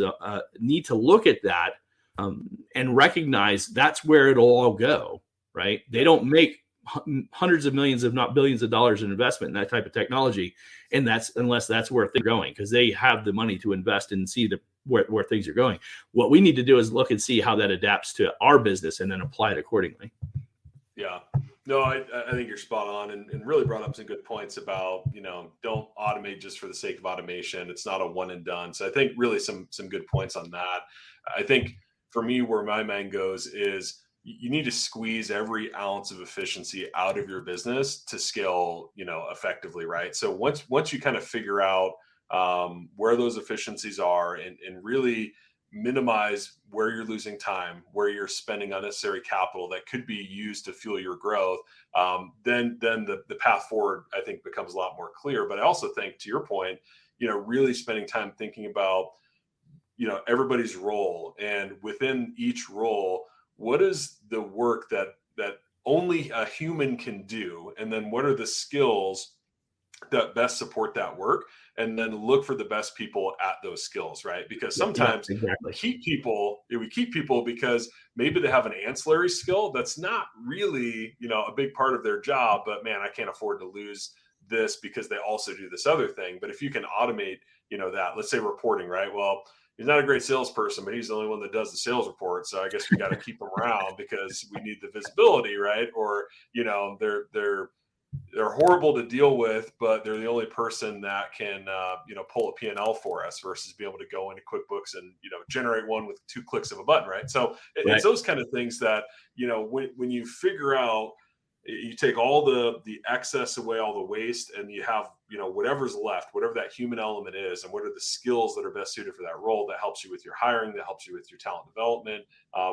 need to look at that and recognize that's where it'll all go, right? They don't make hundreds of millions, if not billions of dollars in investment in that type of technology. And unless that's where things are going, because they have the money to invest and see where things are going. What we need to do is look and see how that adapts to our business and then apply it accordingly. Yeah, no, I think you're spot on and really brought up some good points about, don't automate just for the sake of automation. It's not a one and done. So I think really some good points on that. I think for me, where my mind goes is, you need to squeeze every ounce of efficiency out of your business to scale, effectively, right? So once you kind of figure out where those efficiencies are and really minimize where you're losing time, where you're spending unnecessary capital that could be used to fuel your growth, then the path forward, I think, becomes a lot more clear. But I also think, to your point, really spending time thinking about, everybody's role, and within each role, what is the work that only a human can do? And then what are the skills that best support that work? And then look for the best people at those skills, right? Because sometimes we keep people because maybe they have an ancillary skill that's not really, a big part of their job, but man, I can't afford to lose this because they also do this other thing. But if you can automate, that, let's say reporting, right? Well, he's not a great salesperson, but he's the only one that does the sales report. So I guess we got to keep him around because we need the visibility, right? Or, they're horrible to deal with, but they're the only person that can, pull a P&L for us versus be able to go into QuickBooks and, generate one with 2 clicks of a button, right? So it's those kind of things that, when you figure out You take all the excess away, all the waste, and you have, whatever's left, whatever that human element is, and what are the skills that are best suited for that role. That helps you with your hiring, that helps you with your talent development,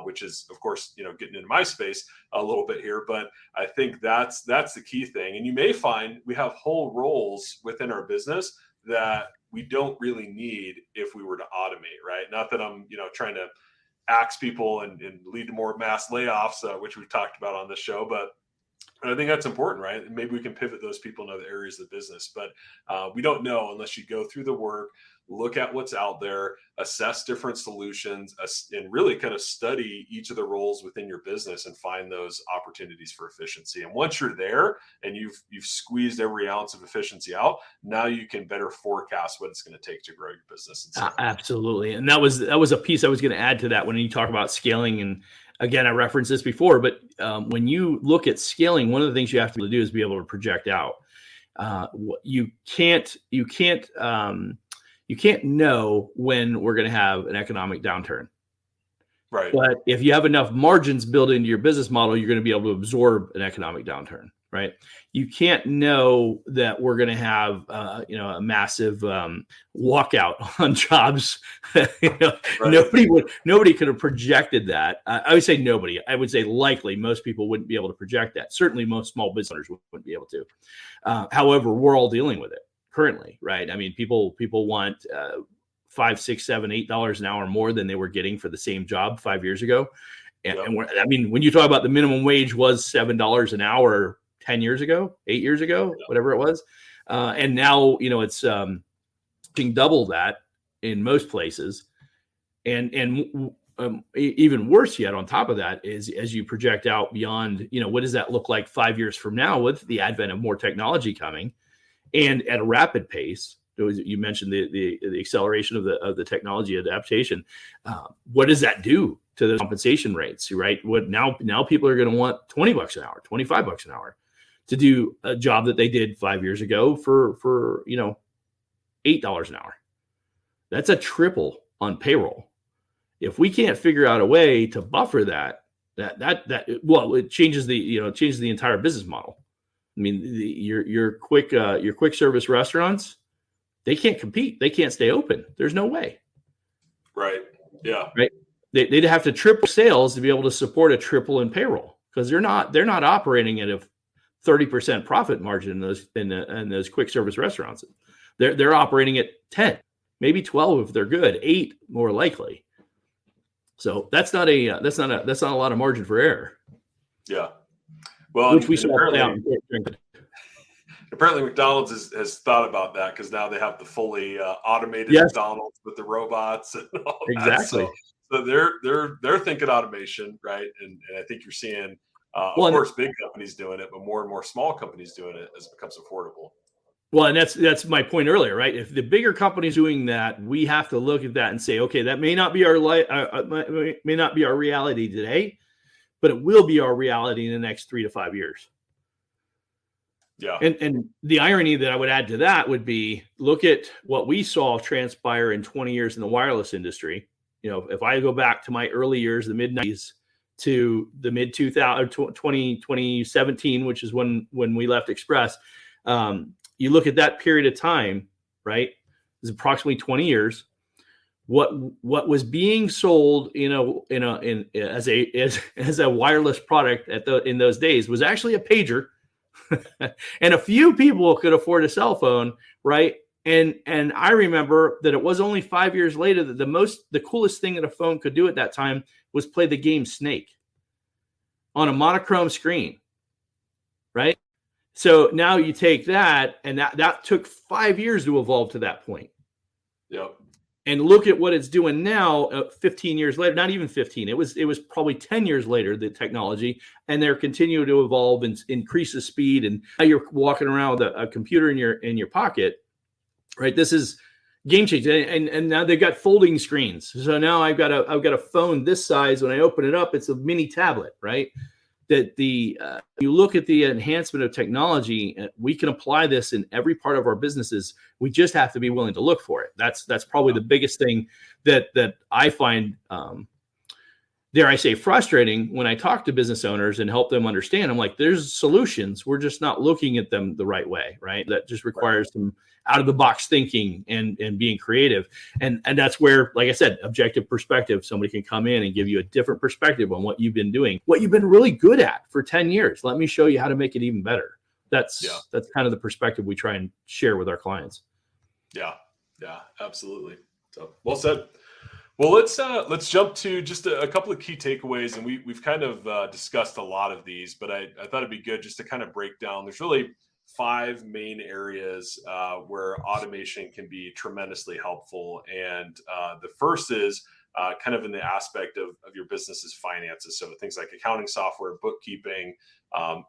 which is, of course, getting into my space a little bit here. But I think that's the key thing. And you may find we have whole roles within our business that we don't really need if we were to automate, right? Not that I'm, trying to axe people and lead to more mass layoffs, which we've talked about on the show, but I think that's important, right? And maybe we can pivot those people in other areas of the business, but we don't know unless you go through the work, look at what's out there, assess different solutions, and really kind of study each of the roles within your business and find those opportunities for efficiency. And once you're there and you've squeezed every ounce of efficiency out, now you can better forecast what it's going to take to grow your business. Absolutely. And that was a piece I was going to add to that when you talk about scaling. And again, I referenced this before, but when you look at scaling, one of the things you have to do is be able to project out. You can't know when we're going to have an economic downturn. Right. But if you have enough margins built into your business model, you're going to be able to absorb an economic downturn, right? You can't know that we're going to have, a massive walkout on jobs. Right. Nobody could have projected that. I would say nobody. I would say likely most people wouldn't be able to project that. Certainly most small business owners wouldn't be able to. However, we're all dealing with it currently, right? I mean, people want $5, $6, $7, $8 an hour more than they were getting for the same job 5 years ago. And, when you talk about the minimum wage was $7 an hour 10 years ago, 8 years ago, whatever it was. And now, it's being double that in most places. And even worse yet, on top of that is as you project out beyond, what does that look like 5 years from now with the advent of more technology coming? And at a rapid pace, you mentioned the acceleration of the technology adaptation. What does that do to the compensation rates? Right? What now people are going to want $20 an hour, $25 an hour to do a job that they did 5 years ago for $8 an hour. That's a triple on payroll. If we can't figure out a way to buffer that it changes the entire business model. I mean, your quick service restaurants, they can't compete. They can't stay open. There's no way. Right. Yeah. Right. They'd have to triple sales to be able to support a triple in payroll because they're not operating at a 30% profit margin in those quick service restaurants. They're operating at 10, maybe 12 if they're good, 8 more likely. So that's not a lot of margin for error. Yeah. Well, which we saw play out. Apparently McDonald's has thought about that because now they have the fully automated McDonald's with the robots and all exactly. So they're thinking automation, right? And I think you're seeing, of course, big companies doing it, but more and more small companies doing it as it becomes affordable. Well, and that's my point earlier, right? If the bigger companies doing that, we have to look at that and say, okay, that may not be our reality today, but it will be our reality in the next 3 to 5 years. Yeah. And the irony that I would add to that would be, look at what we saw transpire in 20 years in the wireless industry. If I go back to my early years, the mid 90s to the mid 2017, which is when we left Express, you look at that period of time, right? It's approximately 20 years. What was being sold, as a wireless product in those days was actually a pager, and a few people could afford a cell phone, right? And I remember that it was only 5 years later that the coolest thing that a phone could do at that time was play the game Snake on a monochrome screen, right? So now you take that, and that took 5 years to evolve to that point. Yep. And look at what it's doing now, 15 years later, not even 15. It was probably 10 years later, the technology, and they're continuing to evolve and increase the speed. And now you're walking around with a computer in your pocket, right? This is game changing. And now they've got folding screens. So now I've got a phone this size. When I open it up, it's a mini tablet, right? That you look at the enhancement of technology, we can apply this in every part of our businesses. We just have to be willing to look for it. That's probably the biggest thing that I find that dare I say, frustrating when I talk to business owners and help them understand. I'm like, there's solutions. We're just not looking at them the right way, right? That just requires some out of the box thinking and being creative. And that's where, like I said, objective perspective, somebody can come in and give you a different perspective on what you've been doing, what you've been really good at for 10 years. Let me show you how to make it even better. That's kind of the perspective we try and share with our clients. Yeah, absolutely. So well said. Well, let's jump to just a couple of key takeaways, and we've kind of discussed a lot of these, but I thought it'd be good just to kind of break down. There's really 5 main areas where automation can be tremendously helpful, and the first is kind of in the aspect of your business's finances. So things like accounting software, bookkeeping,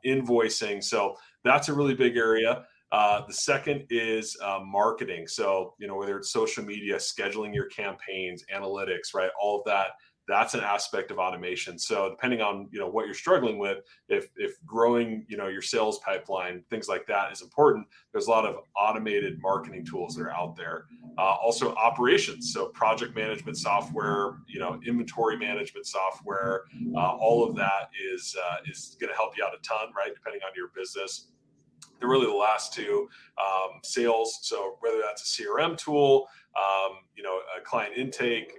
invoicing. So that's a really big area. The second is marketing. So, whether it's social media, scheduling your campaigns, analytics, right? All of that, that's an aspect of automation. So depending on, what you're struggling with, if growing, your sales pipeline, things like that is important, there's a lot of automated marketing tools that are out there. Also operations. So project management software, inventory management software, all of that is going to help you out a ton, right? Depending on your business. They're really the last two, sales. So whether that's a CRM tool, a client intake,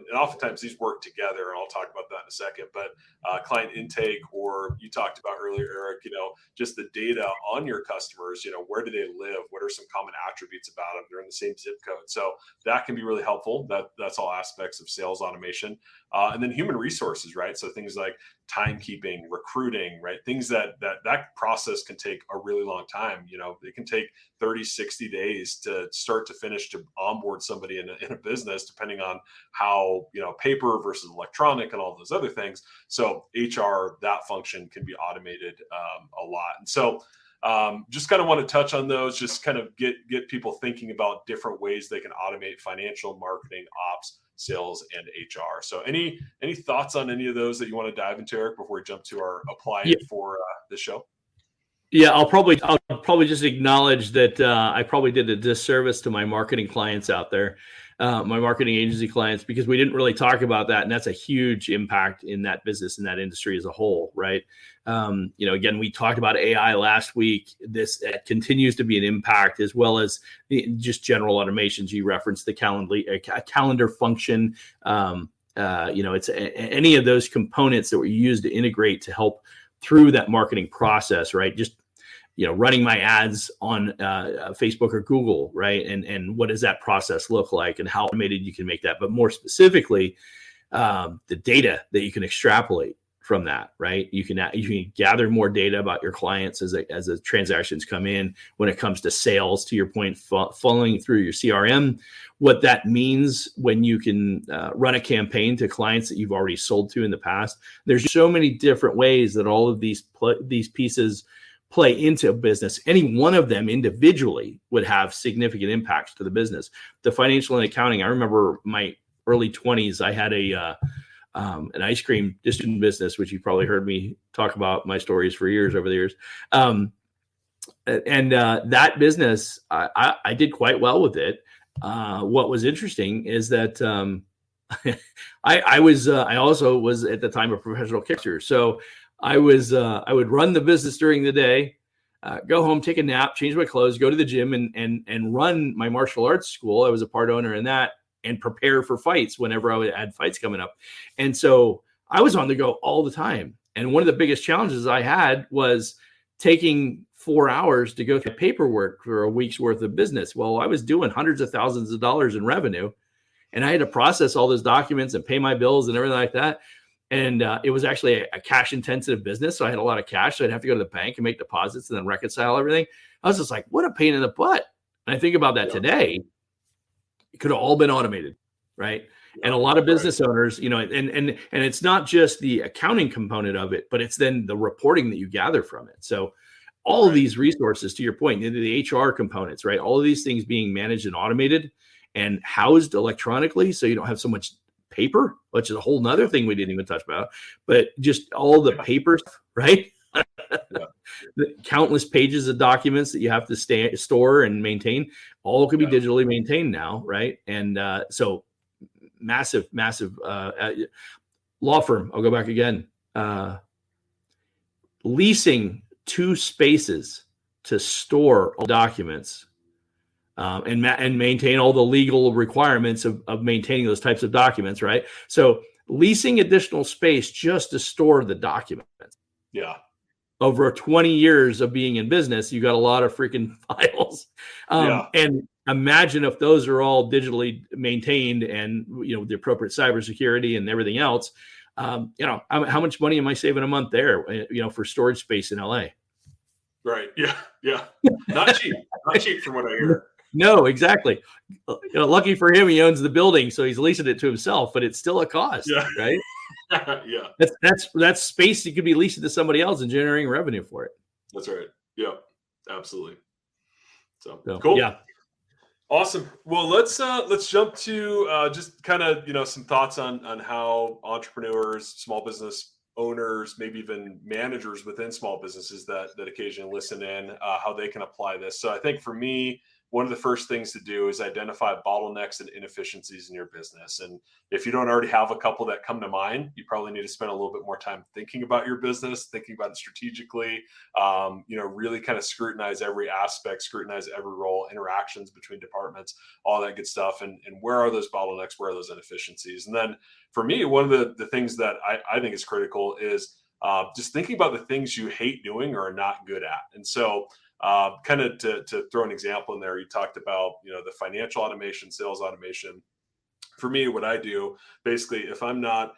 and oftentimes these work together, and I'll talk about that in a second, but client intake, or you talked about earlier, Eric, just the data on your customers, where do they live? What are some common attributes about them? They're in the same zip code. So that can be really helpful. That's all aspects of sales automation. And then human resources, right? So things like timekeeping, recruiting, right? Things that process can take a really long time. It can take 30, 60 days to start to finish to onboard somebody in a business, depending on how, paper versus electronic and all those other things. So HR, that function can be automated a lot. And so just kind of want to touch on those, just kind of get people thinking about different ways they can automate financial, marketing, ops, sales, and HR. So any thoughts on any of those that you want to dive into, Eric, before we jump to our apply it for the show? Yeah, I'll probably just acknowledge that I probably did a disservice to my marketing clients out there, my marketing agency clients, because we didn't really talk about that, and that's a huge impact in that business and that industry as a whole, right? Again, we talked about AI last week. This continues to be an impact, as well as just general automations. You referenced the calendar function. It's any of those components that were used to integrate to help through that marketing process, right? Just, running my ads on Facebook or Google, right? And what does that process look like, and how automated you can make that? But more specifically, the data that you can extrapolate from that, right? You can gather more data about your clients as the transactions come in. When it comes to sales, to your point, following through your CRM, what that means when you can run a campaign to clients that you've already sold to in the past. There's so many different ways that all of these pieces play into a business. Any one of them individually would have significant impacts to the business. The financial and accounting, I remember my early 20s, I had an ice cream distribution business, which you probably heard me talk about my stories for years over the years. That business, I did quite well with it. What was interesting is that I also was at the time a professional kickster. So I would run the business during the day, go home, take a nap, change my clothes, go to the gym, and run my martial arts school. I was a part owner in that, and prepare for fights whenever I had fights coming up. And so I was on the go all the time. And one of the biggest challenges I had was taking 4 hours to go through paperwork for a week's worth of business. Well, I was doing hundreds of thousands of dollars in revenue, and I had to process all those documents and pay my bills and everything like that. And it was actually a cash intensive business. So I had a lot of cash. So I'd have to go to the bank and make deposits and then reconcile everything. I was just like, what a pain in the butt. And I think about that today. It could have all been automated, right? And a lot of business owners, and it's not just the accounting component of it, but it's then the reporting that you gather from it. So all of these resources, to your point, the HR components, right? All of these things being managed and automated and housed electronically, so you don't have so much paper, which is a whole nother thing we didn't even touch about, but just all the paper, right? The countless pages of documents that you have to store and maintain, all can be digitally maintained now, right? And so massive law firm, I'll go back again. Leasing 2 spaces to store all documents and maintain all the legal requirements of maintaining those types of documents, right? So leasing additional space just to store the documents. Yeah. Over 20 years of being in business, you got a lot of freaking files. And imagine if those are all digitally maintained and, the appropriate cybersecurity and everything else. How much money am I saving a month there, for storage space in LA? Right. Yeah. Yeah. Not cheap. Not cheap from what I hear. No, exactly. Lucky for him, he owns the building, so he's leasing it to himself, but it's still a cost, right? Yeah. That's space that could be leased to somebody else and generating revenue for it. That's right. Yeah, absolutely. So cool. Yeah. Awesome. Well, let's jump to just kind of, some thoughts on how entrepreneurs, small business owners, maybe even managers within small businesses that occasionally listen in, how they can apply this. So I think for me, one of the first things to do is identify bottlenecks and inefficiencies in your business. And if you don't already have a couple that come to mind, you probably need to spend a little bit more time thinking about your business, thinking about it strategically, really kind of scrutinize every aspect, scrutinize every role, interactions between departments, all that good stuff. And where are those bottlenecks? Where are those inefficiencies? And then for me, one of the things that I think is critical is just thinking about the things you hate doing or are not good at. And so kind of to throw an example in there, you talked about, the financial automation, sales automation. For me, what I do, basically, if I'm not,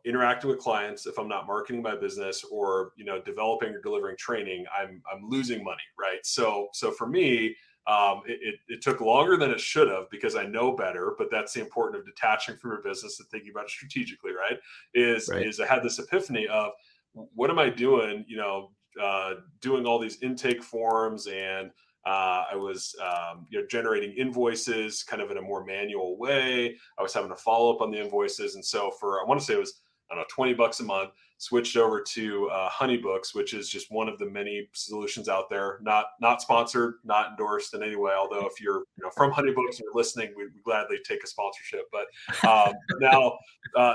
interacting with clients, if I'm not marketing my business or, developing or delivering training, I'm losing money, right? So for me, it took longer than it should have because I know better, but that's the importance of detaching from your business and thinking about it strategically, right? Is I had this epiphany of what am I doing, doing all these intake forms and I was generating invoices kind of in a more manual way. I was having to follow up on the invoices. And so I want to say it was, I don't know, $20 a month, switched over to Honeybooks, which is just one of the many solutions out there, not sponsored, not endorsed in any way. Although if you're from Honeybooks and you're listening, we gladly take a sponsorship. But now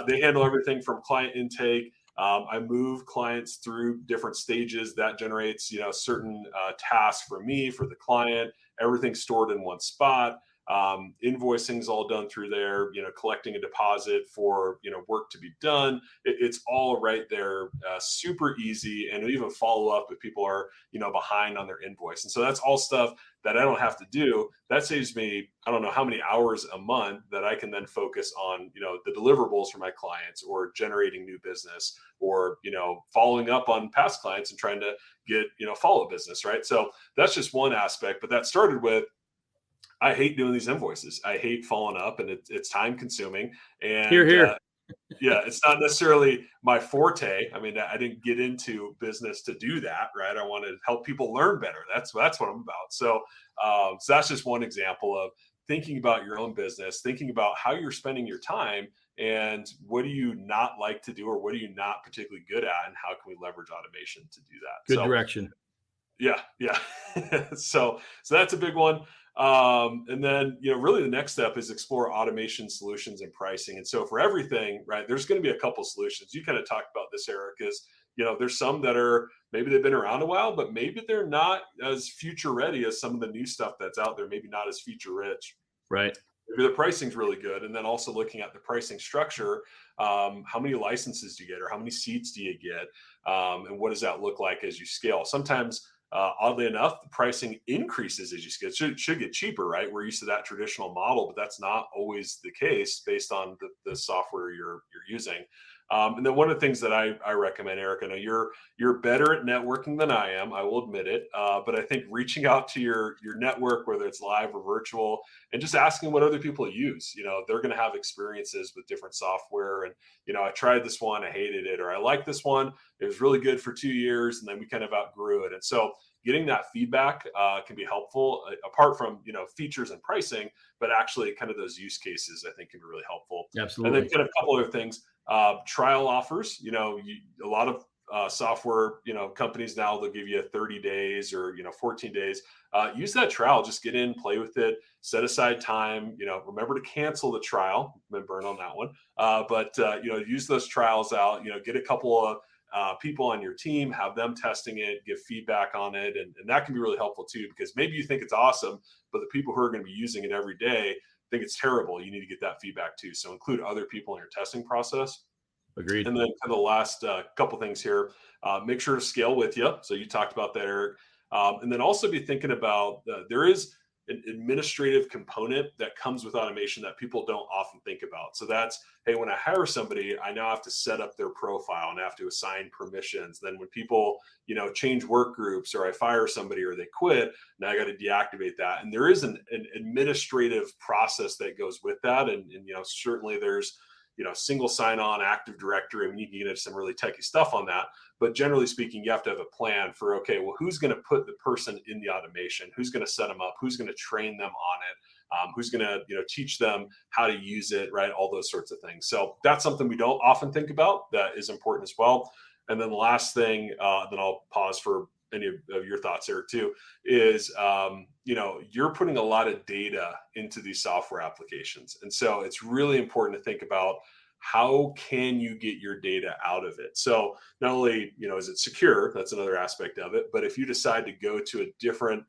they handle everything from client intake. I move clients through different stages that generates, certain tasks for me, for the client, everything stored in one spot. Invoicing is all done through there, collecting a deposit for, work to be done. It's all right there, super easy. And we even follow up if people are, behind on their invoice. And so that's all stuff that I don't have to do. That saves me, I don't know how many hours a month that I can then focus on, the deliverables for my clients or generating new business or, following up on past clients and trying to get, follow business, right? So that's just one aspect, but that started with, I hate doing these invoices. I hate following up and it's time consuming. And Here. Yeah, it's not necessarily my forte. I mean, I didn't get into business to do that, right? I want to help people learn better. That's what I'm about. So that's just one example of thinking about your own business, thinking about how you're spending your time and what do you not like to do or what are you not particularly good at and how can we leverage automation to do that? Good direction. Yeah. So that's a big one. And then, really the next step is explore automation solutions and pricing. And so for everything, right, there's going to be a couple solutions. You kind of talked about this, Eric, is, there's some that are, maybe they've been around a while, but maybe they're not as future ready as some of the new stuff that's out there, maybe not as feature rich. Right. Maybe the pricing's really good. And then also looking at the pricing structure, how many licenses do you get or how many seats do you get? And what does that look like as you scale? Sometimes, oddly enough, the pricing increases as you scale. It should get cheaper, right? We're used to that traditional model, but that's not always the case based on the software you're using. And then one of the things that I recommend, Eric, I know you're better at networking than I am. I will admit it. But I think reaching out to your network, whether it's live or virtual, and just asking what other people use. They're going to have experiences with different software. And I tried this one, I hated it, or I like this one. It was really good for 2 years, and then we kind of outgrew it. And so getting that feedback can be helpful, apart from features and pricing, but actually kind of those use cases I think can be really helpful. Absolutely. And then kind of a couple other things. Trial offers, a lot of software, companies now, they'll give you 30 days or, 14 days. Use that trial, just get in, play with it, set aside time, remember to cancel the trial. Been burned on that one. But use those trials out, get a couple of people on your team, have them testing it, give feedback on it. And that can be really helpful too, because maybe you think it's awesome, but the people who are going to be using it every day think it's terrible. You need to get that feedback too. So include other people in your testing process. Agreed. And then kind of the last couple things here, make sure to scale with you. So you talked about that, Eric. And then also be thinking about there is an administrative component that comes with automation that people don't often think about. So that's, hey, when I hire somebody, I now have to set up their profile and I have to assign permissions. Then when people, change work groups, or I fire somebody or they quit, now I got to deactivate that. And there is an administrative process that goes with that. And certainly there's, single sign-on, Active Directory. I mean, you can get into some really techie stuff on that. But generally speaking, you have to have a plan for, okay, well, who's going to put the person in the automation? Who's going to set them up? Who's going to train them on it? Who's going to, teach them how to use it, right? All those sorts of things. So that's something we don't often think about that is important as well. And then the last thing, then I'll pause for any of your thoughts, Eric, too, is, you're putting a lot of data into these software applications. And so it's really important to think about how can you get your data out of it? So not only, is it secure, that's another aspect of it, but if you decide to go to a different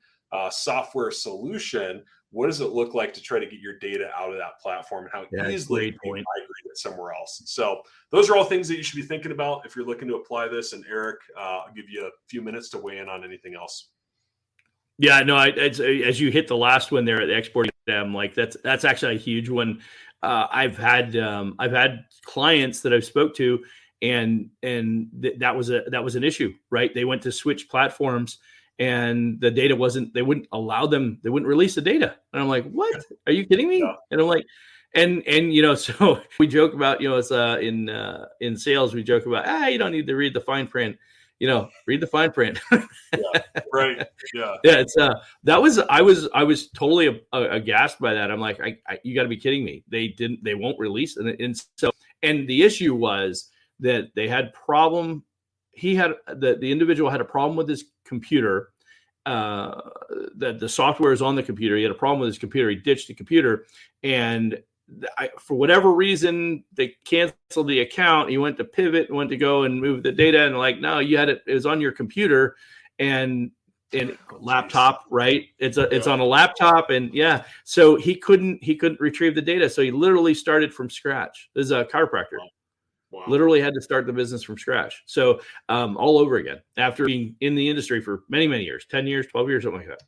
software solution, what does it look like to try to get your data out of that platform, and how easily you migrate it somewhere else? So those are all things that you should be thinking about if you're looking to apply this. And Eric, I'll give you a few minutes to weigh in on anything else. Yeah, no, as you hit the last one there at the exporting them, like that's actually a huge one. I've had clients that I've spoke to, and that was an issue, right? They went to switch platforms, and the data they wouldn't allow them, they wouldn't release the data. And I'm like, what? Are you kidding me? Yeah. And I'm like, and so we joke about, it's in sales, we joke about, you don't need to read the fine print, read the fine print. Yeah, right. Yeah. Yeah. It's I was totally aghast by that. I'm like, you got to be kidding me. They won't release. And the issue was that they had problem. The individual had a problem with his computer. That the software is on the computer. He had a problem with his computer. He ditched the computer, and for whatever reason, they canceled the account. He went to pivot and went to go and move the data, and like, no, you had it. It was on your computer and laptop, right? It's on a laptop, and so he couldn't retrieve the data. So he literally started from scratch. This is a chiropractor. Wow. Literally had to start the business from scratch. So all over again, after being in the industry for many, many years, 10 years, 12 years, something like that.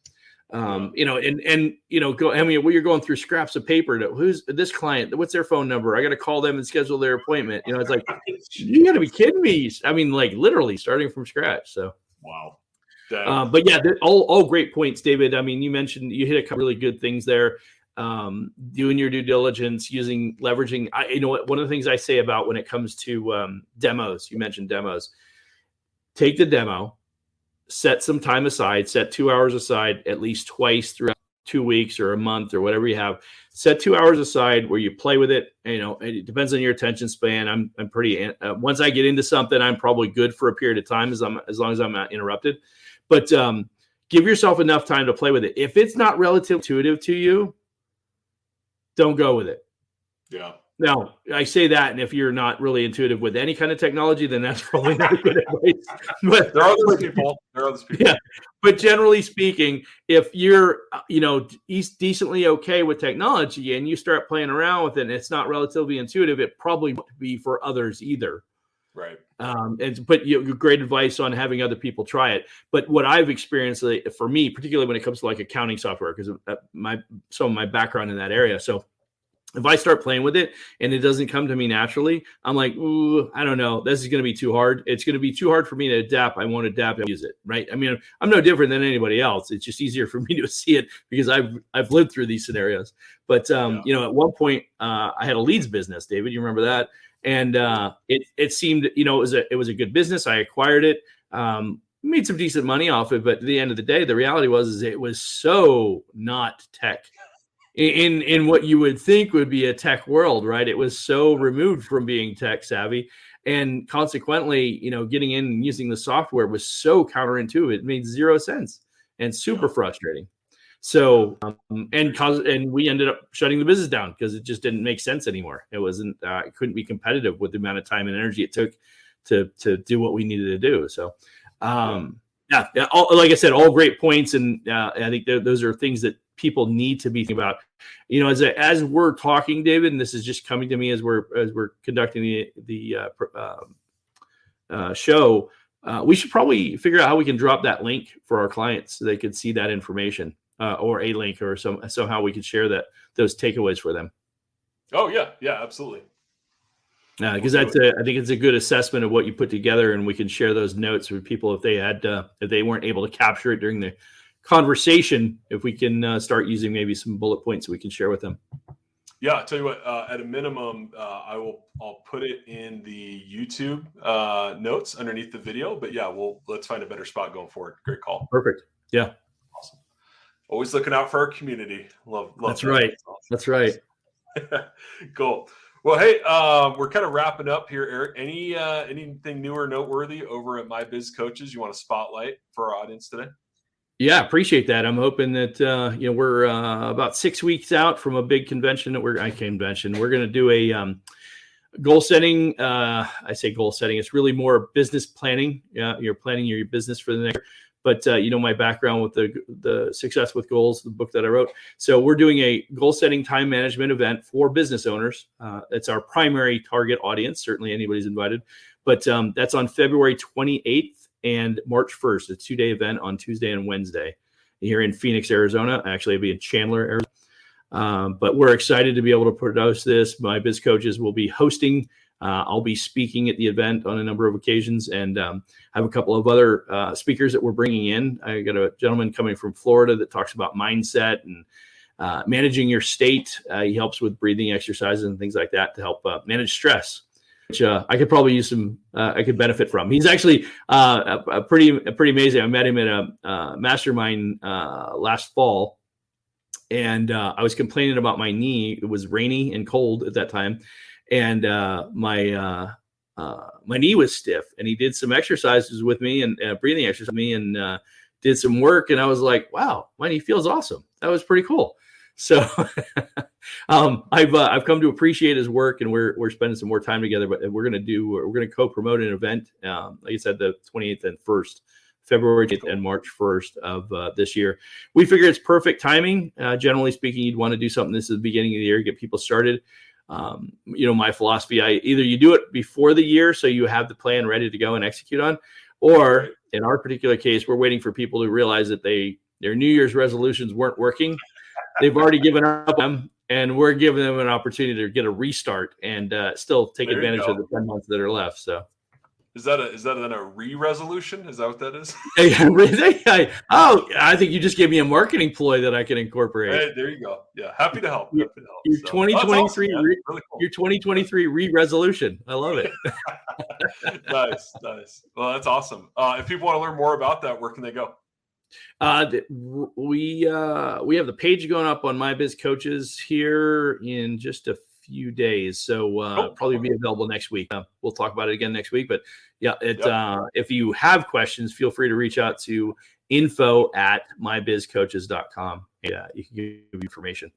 You're going through scraps of paper to who's this client, what's their phone number? I got to call them and schedule their appointment. It's like, you got to be kidding me. I mean, like literally starting from scratch. So, wow. But yeah, all great points, David. I mean, you hit a couple really good things there. Doing your due diligence, leveraging. One of the things I say about when it comes to demos, you mentioned demos. Take the demo, set some time aside, set 2 hours aside at least twice throughout 2 weeks or a month or whatever you have. Set 2 hours aside where you play with it. It depends on your attention span. I'm pretty. Once I get into something, I'm probably good for a period of time as long as I'm not interrupted. But give yourself enough time to play with it. If it's not relatively intuitive to you, don't go with it. Yeah. Now, I say that, and if you're not really intuitive with any kind of technology, then that's probably not good advice. But there are other people. Yeah. But generally speaking, if you're, decently okay with technology and you start playing around with it and it's not relatively intuitive, it probably won't be for others either. Right. But great advice on having other people try it. But what I've experienced for me, particularly when it comes to like accounting software, because of some of my background in that area. So if I start playing with it and it doesn't come to me naturally, I'm like, ooh, I don't know. This is going to be too hard. It's going to be too hard for me to adapt. I won't adapt and use it. Right. I mean, I'm no different than anybody else. It's just easier for me to see it because I've lived through these scenarios. But, at one point I had a leads business, David, you remember that? And it seemed, it was a good business. I acquired it, made some decent money off it. But at the end of the day, the reality was it was so not tech in what you would think would be a tech world, right? It was so removed from being tech savvy. And consequently, getting in and using the software was so counterintuitive. It made zero sense and super frustrating. So, and we ended up shutting the business down because it just didn't make sense anymore. It wasn't, it couldn't be competitive with the amount of time and energy it took to do what we needed to do. So, like I said, all great points. And I think those are things that people need to be thinking about, as we're talking, David, and this is just coming to me as we're conducting the show. We should probably figure out how we can drop that link for our clients so they could see that information, or a link or somehow we could share those takeaways for them. Oh yeah, absolutely. Because I think it's a good assessment of what you put together, and we can share those notes with people if they weren't able to capture it during the conversation. If we can start using maybe some bullet points we can share with them. Yeah, I'll tell you what. At a minimum, I'll put it in the YouTube notes underneath the video. But yeah, let's find a better spot going forward. Great call. Perfect. Yeah. Awesome. Always looking out for our community. Love. That's right. Awesome. That's right. Cool. Well, hey, we're kind of wrapping up here, Eric. Anything new or noteworthy over at My Biz Coaches you want to spotlight for our audience today? Yeah, appreciate that. I'm hoping that we're about 6 weeks out from a big convention We're going to do a goal setting. I say goal setting. It's really more business planning. You're planning your business for the next year. But my background with the Success with Goals, the book that I wrote. So we're doing a goal setting time management event for business owners. It's our primary target audience. Certainly anybody's invited. But that's on February 28th and March 1st. A 2-day event on Tuesday and Wednesday here in Phoenix, Arizona. Actually, it'll be in Chandler, Arizona. But we're excited to be able to produce this. My Biz Coaches will be hosting. I'll be speaking at the event on a number of occasions, and I have a couple of other speakers that we're bringing in. I got a gentleman coming from Florida that talks about mindset and managing your state. He helps with breathing exercises and things like that to help manage stress, which I could probably use I could benefit from. He's actually pretty amazing. I met him at a mastermind last fall, and I was complaining about my knee. It was rainy and cold at that time. And my knee was stiff, and he did some exercises with me and breathing exercises with me, and did some work. And I was like, wow, my knee feels awesome. That was pretty cool. So I've come to appreciate his work, and we're spending some more time together. But we're going to co-promote an event, like I said, the 28th and 1st, February 8th and March 1st of this year. We figure it's perfect timing. Generally speaking, you'd want to do something this is the beginning of the year, get people started. My philosophy, either you do it before the year so you have the plan ready to go and execute on, or in our particular case, we're waiting for people to realize that their New Year's resolutions weren't working. They've already given up on them, and we're giving them an opportunity to get a restart and still take advantage of the 10 months that are left. So. Is that then a re-resolution? Is that what that is? I think you just gave me a marketing ploy that I can incorporate. Hey, there you go. Yeah, happy to help. Your 2023, awesome, really cool. Your 2023 re-resolution. I love it. Nice. Well, that's awesome. If people want to learn more about that, where can they go? We have the page going up on My Biz Coaches here in just a few days, so probably be available next week. We'll talk about it again next week, but yeah, if you have questions, feel free to reach out to info@mybizcoaches.com. Yeah, you can give information.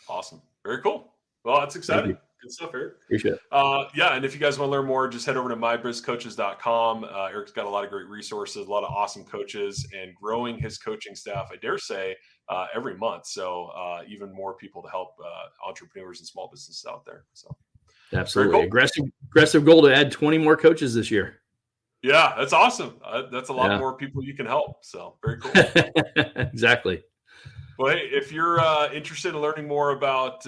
Awesome. Very cool. Well, that's exciting. Good stuff, Eric. Appreciate it. And if you guys want to learn more, just head over to mybizcoaches.com. Eric's got a lot of great resources, a lot of awesome coaches, and growing his coaching staff, I dare say, every month. So even more people to help entrepreneurs and small businesses out there. So absolutely. Cool. Aggressive goal to add 20 more coaches this year. Yeah, that's awesome. That's a lot more people you can help. So very cool. Exactly. Well, hey, if you're interested in learning more about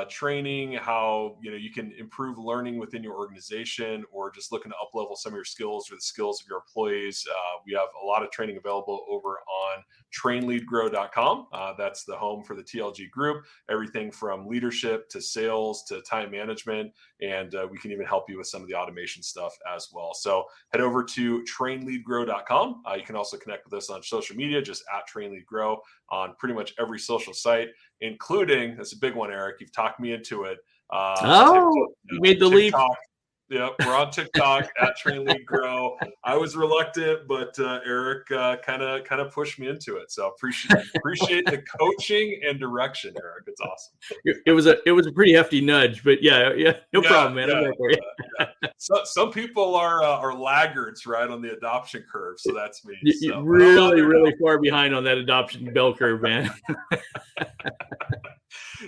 training, how you can improve learning within your organization, or just looking to up-level some of your skills or the skills of your employees, we have a lot of training available over on trainleadgrow.com. That's the home for the TLG group. Everything from leadership to sales to time management, and we can even help you with some of the automation stuff as well. So head over to trainleadgrow.com. You can also connect with us on social media, just @trainleadgrow on pretty much every social site, including, that's a big one, Eric, you've talked me into it. You made the leap. Yep. We're on TikTok at Train Lead Grow. I was reluctant, but Eric kind of pushed me into it. So appreciate the coaching and direction, Eric. It's awesome. It was a pretty hefty nudge, but no problem, man. I'm there for you. So some people are laggards right on the adoption curve. So that's me. You're really far behind on that adoption bell curve, man.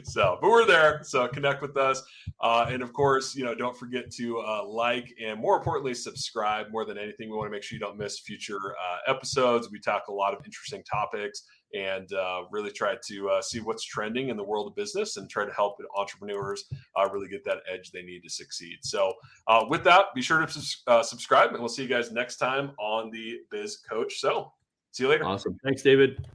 So, but we're there. So connect with us. And of course, don't forget to like and more importantly, subscribe. More than anything, we want to make sure you don't miss future episodes. We talk a lot of interesting topics and really try to see what's trending in the world of business and try to help entrepreneurs really get that edge they need to succeed. So with that, be sure to subscribe and we'll see you guys next time on the Biz Coach. So see you later. Awesome. Thanks, David.